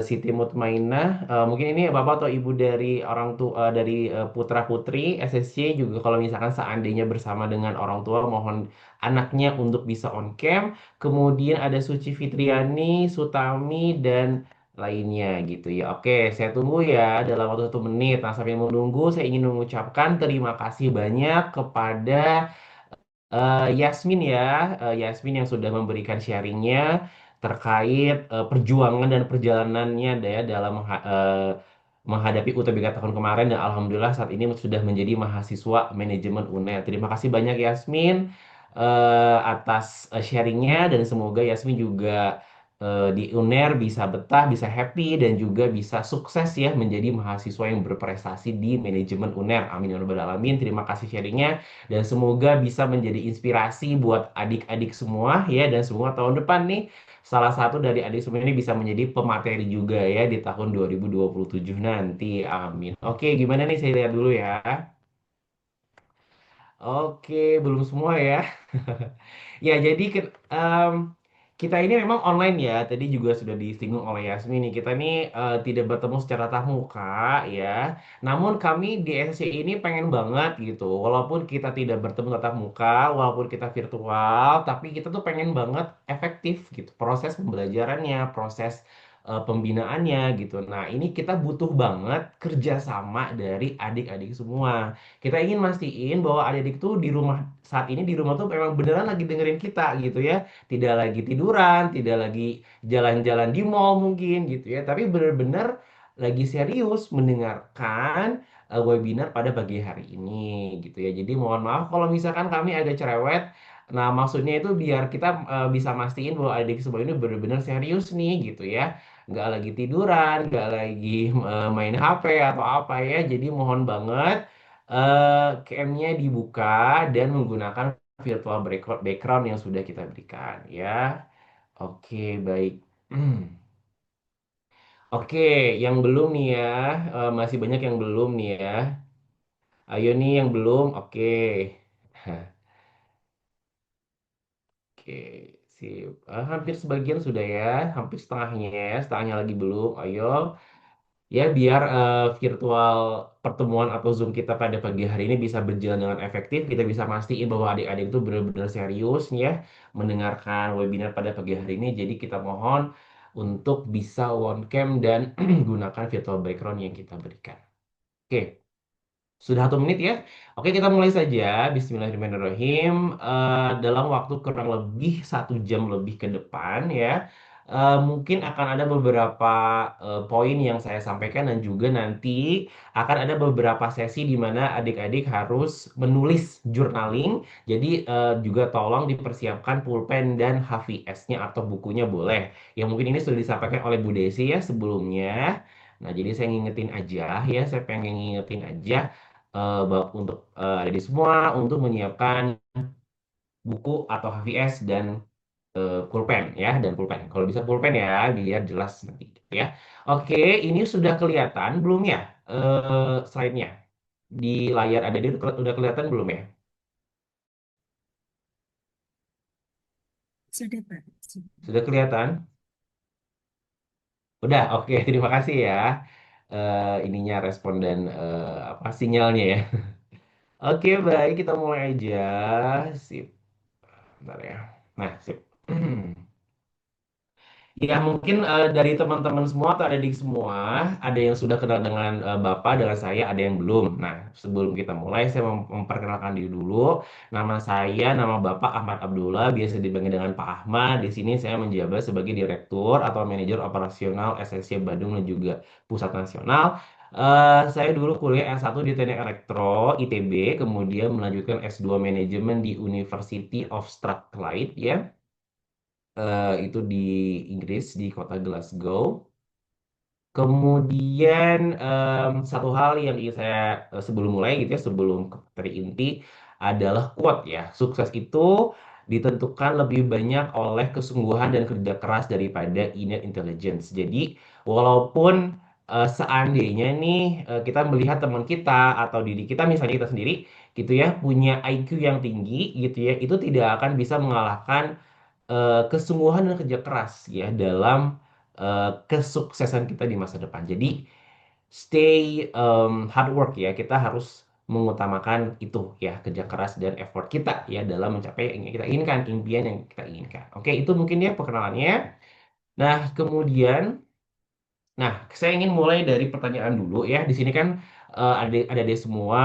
Siti Mutmainah. Mungkin ini Bapak atau Ibu dari orang tua dari putra putri SSC juga kalau misalkan seandainya bersama dengan orang tua mohon anaknya untuk bisa on cam. Kemudian ada Suci Fitriani, Sutami, dan lainnya gitu ya. Oke, saya tunggu ya dalam waktu 1 menit. Nah, sambil menunggu, saya ingin mengucapkan terima kasih banyak kepada Yasmin ya, Yasmin yang sudah memberikan sharingnya terkait perjuangan dan perjalanannya ya dalam menghadapi UTBK tahun kemarin dan alhamdulillah saat ini sudah menjadi mahasiswa manajemen UNER. Terima kasih banyak Yasmin atas sharingnya dan semoga Yasmin juga di UNER bisa betah, bisa happy dan juga bisa sukses ya menjadi mahasiswa yang berprestasi di manajemen UNER. Amin ya rabbal alamin. Terima kasih sharingnya dan semoga bisa menjadi inspirasi buat adik-adik semua ya dan semua tahun depan nih salah satu dari adik semua ini bisa menjadi pemateri juga ya di tahun 2027 nanti. Amin. Oke, gimana nih saya lihat dulu ya. Oke, belum semua ya. Ya, jadi kita ini memang online ya. Tadi juga sudah disinggung oleh Yasmin nih. Kita nih tidak bertemu secara tatap muka ya. Namun kami di SC ini pengen banget gitu. Walaupun kita tidak bertemu tatap muka, walaupun kita virtual, tapi kita tuh pengen banget efektif gitu. Proses pembelajarannya, proses pembinaannya gitu. Nah, ini kita butuh banget kerjasama dari adik-adik semua. Kita ingin mastiin bahwa adik-adik tuh di rumah saat ini di rumah tuh memang beneran lagi dengerin kita gitu ya. Tidak lagi tiduran, tidak lagi jalan-jalan di mall mungkin gitu ya, tapi bener-bener lagi serius mendengarkan webinar pada pagi hari ini gitu ya. Jadi mohon maaf kalau misalkan kami agak cerewet. Nah, maksudnya itu biar kita bisa mastiin bahwa adik semua ini benar-benar serius nih gitu ya. Nggak lagi tiduran, nggak lagi main HP atau apa ya. Jadi mohon banget CM-nya dibuka dan menggunakan virtual background yang sudah kita berikan ya. Oke, baik. Oke, yang belum nih ya, masih banyak yang belum nih ya. Ayo nih yang belum, oke. Oke, sip. Hampir sebagian sudah ya, hampir setengahnya ya, setengahnya lagi belum. Ayo. Ya, biar virtual pertemuan atau Zoom kita pada pagi hari ini bisa berjalan dengan efektif, kita bisa mastiin bahwa adik-adik itu benar-benar serius nih ya mendengarkan webinar pada pagi hari ini. Jadi kita mohon untuk bisa one cam dan gunakan virtual background yang kita berikan. Oke. Sudah 1 menit ya. Oke, kita mulai saja. Bismillahirrahmanirrahim. Dalam waktu kurang lebih 1 jam lebih ke depan ya, mungkin akan ada beberapa poin yang saya sampaikan dan juga nanti akan ada beberapa sesi di mana adik-adik harus menulis journaling. Jadi juga tolong dipersiapkan pulpen dan HVS-nya atau bukunya boleh. Yang mungkin ini sudah disampaikan oleh Bu Desi ya sebelumnya. Nah, jadi saya ngingetin aja ya, saya pengen ngingetin aja untuk adik semua untuk menyiapkan buku atau HVS dan pulpen ya dan pulpen. Kalau bisa pulpen ya biar jelas nanti ya. Oke, ini sudah kelihatan belum ya slide-nya di layar ada di udah kelihatan belum ya? Sudah, Pak. Sudah kelihatan? Udah, oke. Terima kasih ya. Ininya respon dan apa sinyalnya ya. Oke, baik kita mulai aja. Sip. Bentar ya. Nah, sip. Ya mungkin dari teman-teman semua atau adik semua ada yang sudah kenal dengan Bapak, dengan saya, ada yang belum. Nah, sebelum kita mulai saya memperkenalkan diri dulu. Nama saya, nama Bapak Ahmad Abdullah, biasa dipanggil dengan Pak Ahmad. Di sini saya menjabat sebagai Direktur atau Manajer Operasional SSC Bandung dan juga Pusat Nasional. Saya dulu kuliah S1 di Teknik Elektro ITB, kemudian melanjutkan S2 Manajemen di University of Strathclyde ya. Itu di Inggris di kota Glasgow. Kemudian satu hal yang ingin saya sebelum mulai gitu ya sebelum ke materi inti adalah quote ya. Sukses itu ditentukan lebih banyak oleh kesungguhan dan kerja keras daripada innate intelligence. Jadi, walaupun seandainya nih kita melihat teman kita atau diri kita, misalnya kita sendiri, gitu ya, punya IQ yang tinggi, gitu ya, itu tidak akan bisa mengalahkan kesungguhan dan kerja keras ya dalam kesuksesan kita di masa depan. Jadi, stay hard work ya. Kita harus mengutamakan itu ya, kerja keras dan effort kita ya dalam mencapai yang kita inginkan, impian yang kita inginkan. Oke, itu mungkin ya perkenalannya. Nah, kemudian, saya ingin mulai dari pertanyaan dulu ya. Di sini kan ada semua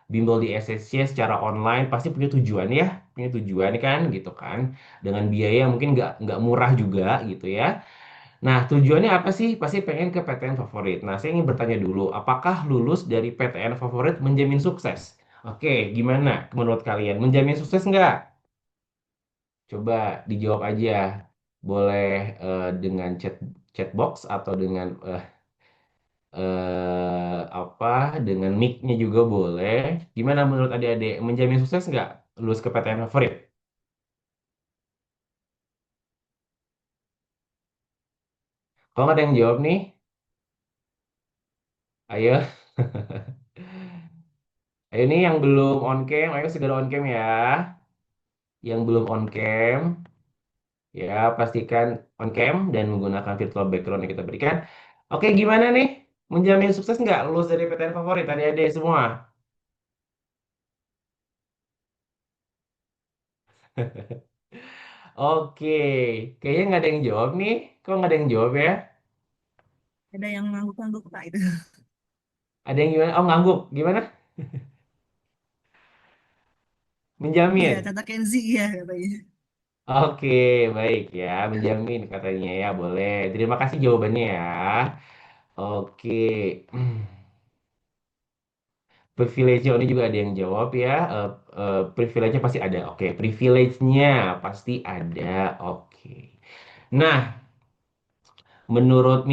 bimbel di SSC secara online pasti punya tujuan ya, punya tujuan kan, gitu kan, dengan biaya yang mungkin nggak murah juga gitu ya. Nah, tujuannya apa sih? Pasti pengen ke PTN favorit. Nah, saya ingin bertanya dulu, apakah lulus dari PTN favorit menjamin sukses? Oke, gimana menurut kalian? Menjamin sukses nggak? Coba dijawab aja. Boleh dengan chatbox atau dengan apa? Dengan mic-nya juga boleh. Gimana menurut adik-adik? Menjamin sukses nggak lulus ke PTN favorit? Kalau nggak ada yang jawab nih, ayo. Ayo nih yang belum on cam, ayo segera on cam ya. Yang belum on cam, ya pastikan on cam dan menggunakan virtual background yang kita berikan. Oke, gimana nih? Menjamin sukses nggak lulus dari PTN favorit adik-adik semua? Oke, kayaknya nggak ada yang jawab nih. Kok nggak ada yang jawab ya? Ada yang ngangguk-ngangguk Pak itu. Ada yang gimana? Oh, ngangguk. Gimana? Iya, Menjamin. kata Kenzi ya katanya. Oke, baik ya. Menjamin katanya ya. Boleh. Terima kasih jawabannya ya. Oke. Privilege-nya ini juga ada yang jawab ya. Privilege-nya pasti ada. Oke, privilege-nya pasti ada. Oke. Nah, menurut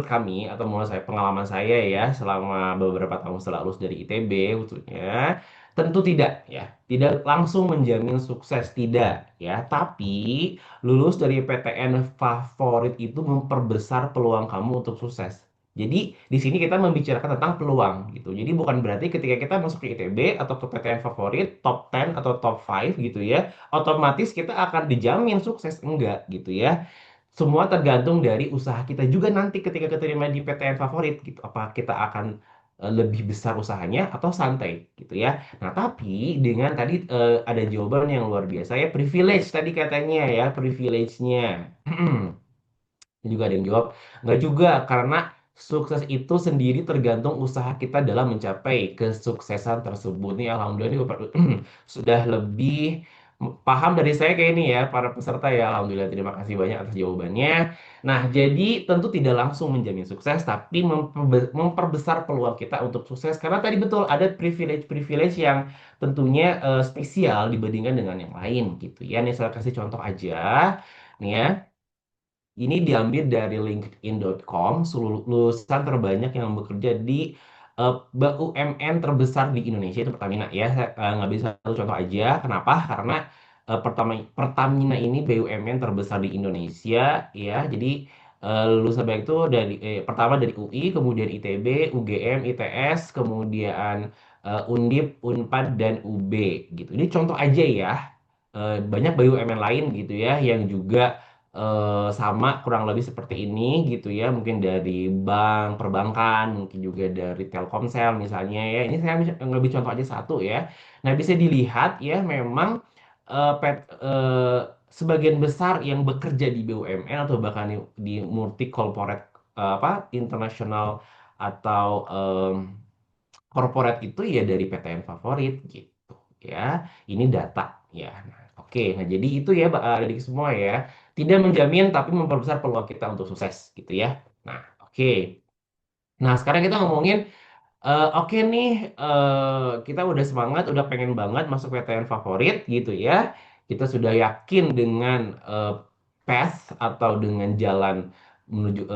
kami atau menurut saya pengalaman saya ya selama beberapa tahun setelah lulus dari ITB khususnya, tentu tidak ya, tidak langsung menjamin sukses, tidak ya, tapi lulus dari PTN favorit itu memperbesar peluang kamu untuk sukses. Jadi di sini kita membicarakan tentang peluang gitu. Jadi bukan berarti ketika kita masuk ke ITB atau ke PTN favorit top 10 atau top 5 gitu ya, otomatis kita akan dijamin sukses, enggak gitu ya. Semua tergantung dari usaha kita juga nanti ketika keterima di PTN favorit gitu. Apa kita akan lebih besar usahanya atau santai gitu ya. Nah, tapi dengan tadi ada jawaban yang luar biasa ya, privilege tadi katanya ya, privilege-nya. Juga ada yang jawab, nggak juga, karena sukses itu sendiri tergantung usaha kita dalam mencapai kesuksesan tersebut. Nih, alhamdulillah ini sudah lebih paham dari saya kayak ini ya, para peserta ya. Alhamdulillah, terima kasih banyak atas jawabannya. Nah, jadi tentu tidak langsung menjamin sukses, tapi memperbesar peluang kita untuk sukses. Karena tadi betul ada privilege-privilege yang tentunya spesial dibandingkan dengan yang lain gitu ya. Nih saya kasih contoh aja. Nih ya. Ini diambil dari LinkedIn.com, lulusan terbanyak yang bekerja di BUMN terbesar di Indonesia itu Pertamina ya. Saya ngambil satu contoh aja. Kenapa? Karena Pertamina ini BUMN terbesar di Indonesia ya. Jadi lulusan baik itu pertama dari UI, kemudian ITB, UGM, ITS, kemudian Undip, Unpad dan UB gitu. Ini contoh aja ya. Banyak BUMN lain gitu ya yang juga sama kurang lebih seperti ini gitu ya, mungkin dari bank perbankan, mungkin juga dari Telkomsel misalnya ya. Ini saya ngambil contoh aja satu ya. Nah, bisa dilihat ya, memang sebagian besar yang bekerja di BUMN atau bahkan di multi corporate apa internasional atau corporate itu ya dari PTN favorit gitu ya. Ini data ya. Nah, oke. Nah, jadi itu ya adik semua ya. Tidak menjamin tapi memperbesar peluang kita untuk sukses gitu ya. Nah, oke. Nah, sekarang kita ngomongin oke nih, kita udah semangat, udah pengen banget masuk PTN favorit gitu ya. Kita sudah yakin dengan path atau dengan jalan menuju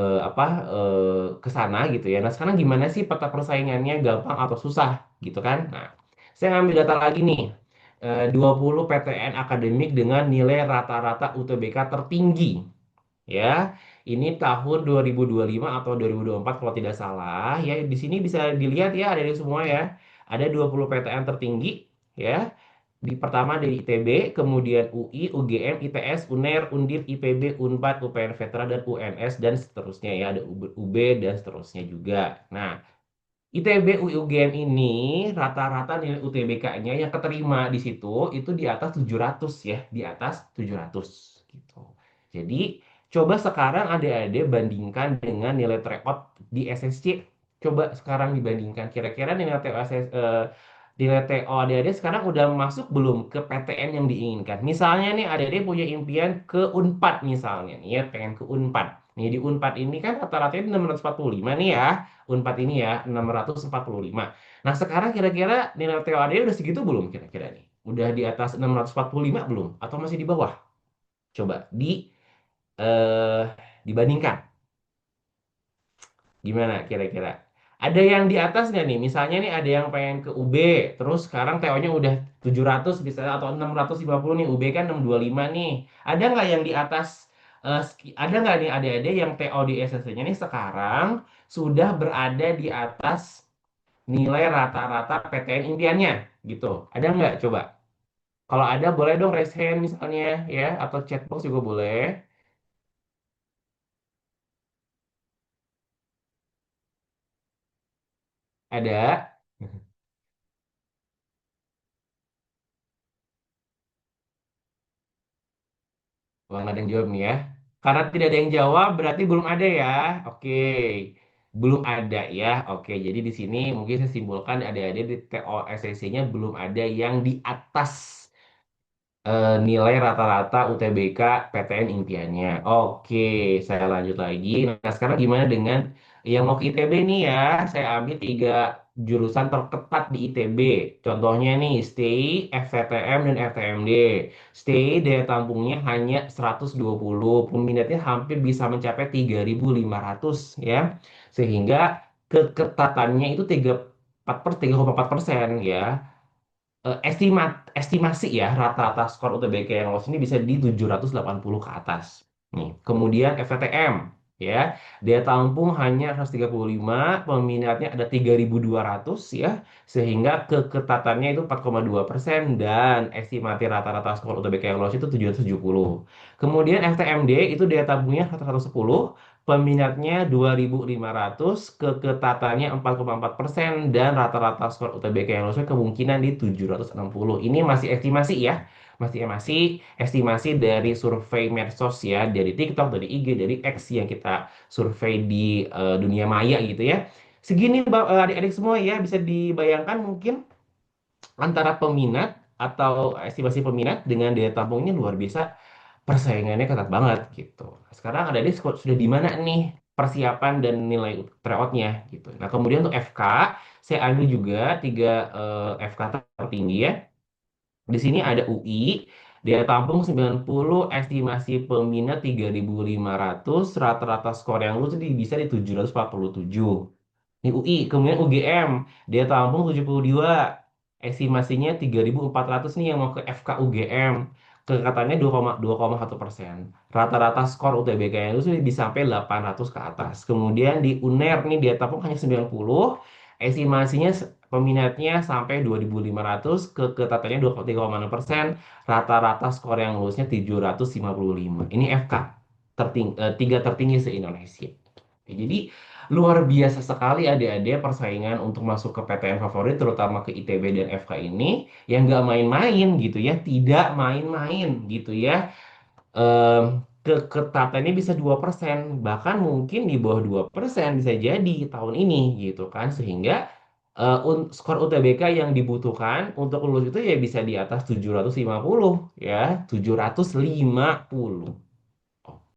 ke sana gitu ya. Nah, sekarang gimana sih peta persaingannya, gampang atau susah gitu kan? Nah, saya ngambil data lagi nih. 20 PTN akademik dengan nilai rata-rata UTBK tertinggi. Ya, ini tahun 2025 atau 2024 kalau tidak salah. Ya, di sini bisa dilihat ya, ada di semua ya. Ada 20 PTN tertinggi ya. Di pertama dari ITB, kemudian UI, UGM, ITS, UNER, Undip, IPB, Unpad, UPN Veteran, dan UNS, dan seterusnya ya. Ada UB dan seterusnya juga. Nah, ITB, UI, UGM ini rata-rata nilai UTBK-nya yang keterima di situ itu di atas 700 ya, di atas 700 gitu. Jadi, coba sekarang adik-adik bandingkan dengan nilai tryout di SSC. Coba sekarang dibandingkan kira-kira nilai TO nilai TO adik-adik sekarang udah masuk belum ke PTN yang diinginkan. Misalnya nih adik-adik punya impian ke Unpad misalnya nih ya, pengen ke Unpad. Nih di Unpad ini kan rata-ratanya 645 nih ya. Unpad ini ya 645. Nah, sekarang kira-kira nilai TOAD udah segitu belum kira-kira nih? Udah di atas 645 belum? Atau masih di bawah? Coba eh, dibandingkan. Gimana kira-kira? Ada yang di atas nggak nih? Misalnya nih ada yang pengen ke UB, terus sekarang TO-nya udah 700 misalnya atau 650 nih, UB kan 625 nih. Ada nggak yang di atas, ada nggak nih adik-adik yang TO di SSC-nya nih sekarang sudah berada di atas nilai rata-rata PTN impiannya gitu? Ada nggak coba? Kalau ada boleh dong raise hand misalnya ya, atau chat box juga boleh. Ada? Wah, nggak ada yang jawab nih ya. Karena tidak ada yang jawab, berarti belum ada ya. Oke, belum ada ya. Oke, jadi di sini mungkin saya simpulkan adik-adik di TOSSC-nya belum ada yang di atas nilai rata-rata UTBK PTN impiannya. Oke, saya lanjut lagi. Nah, sekarang gimana dengan yang mau ke ITB nih ya? Saya ambil 3 jurusan terketat di ITB. Contohnya nih, STI, FTTM, dan FTMD. STI daya tampungnya hanya 120, peminatnya hampir bisa mencapai 3.500 ya. Sehingga keketatannya itu 3,4% ya, estimasi ya rata-rata skor UTBK yang lolos ini bisa di 780 ke atas. Nih, kemudian FTTM ya, daya tampung hanya 135, peminatnya ada 3.200 ya, sehingga keketatannya itu 4,2% dan estimasi rata-rata skor UTBK yang lolos itu 770. Kemudian FTMD itu daya tampungnya 110, peminatnya 2.500, keketatannya 4,4% dan rata-rata skor UTBK yang lulus kemungkinan di 760. Ini masih estimasi ya. Masih estimasi dari survei medsos ya, dari TikTok, dari IG, dari X yang kita survei di dunia maya gitu ya. Segini adik-adik semua ya, bisa dibayangkan mungkin antara peminat atau estimasi peminat dengan daya tampungnya luar biasa, persaingannya ketat banget gitu. Sekarang ada di sudah di mana nih persiapan dan nilai tryoutnya gitu. Nah, kemudian untuk FK saya ambil juga 3 FK tertinggi ya. Di sini ada UI, daya tampung 90, estimasi peminat 3.500, rata-rata skor yang lulus bisa di 747. Ini UI, kemudian UGM, dia tampung 72, estimasinya 3.400 nih yang mau ke FK UGM. Kekatannya 2,1%. Rata-rata skor UTBK yang itu bisa sampai 800 ke atas. Kemudian di UNER nih dia tampung hanya 90, estimasinya peminatnya sampai 2.500, kekatannya 2,3,6%, rata-rata skor yang lulusnya 755. Ini FK, tiga tertinggi se-Indonesia. Jadi luar biasa sekali adik-adik persaingan untuk masuk ke PTN favorit terutama ke ITB dan FK ini yang nggak main-main gitu ya, tidak main-main gitu ya. Keketatannya bisa 2%, bahkan mungkin di bawah 2% bisa jadi tahun ini gitu kan, sehingga skor UTBK yang dibutuhkan untuk lulus itu ya bisa di atas 750 ya, 750.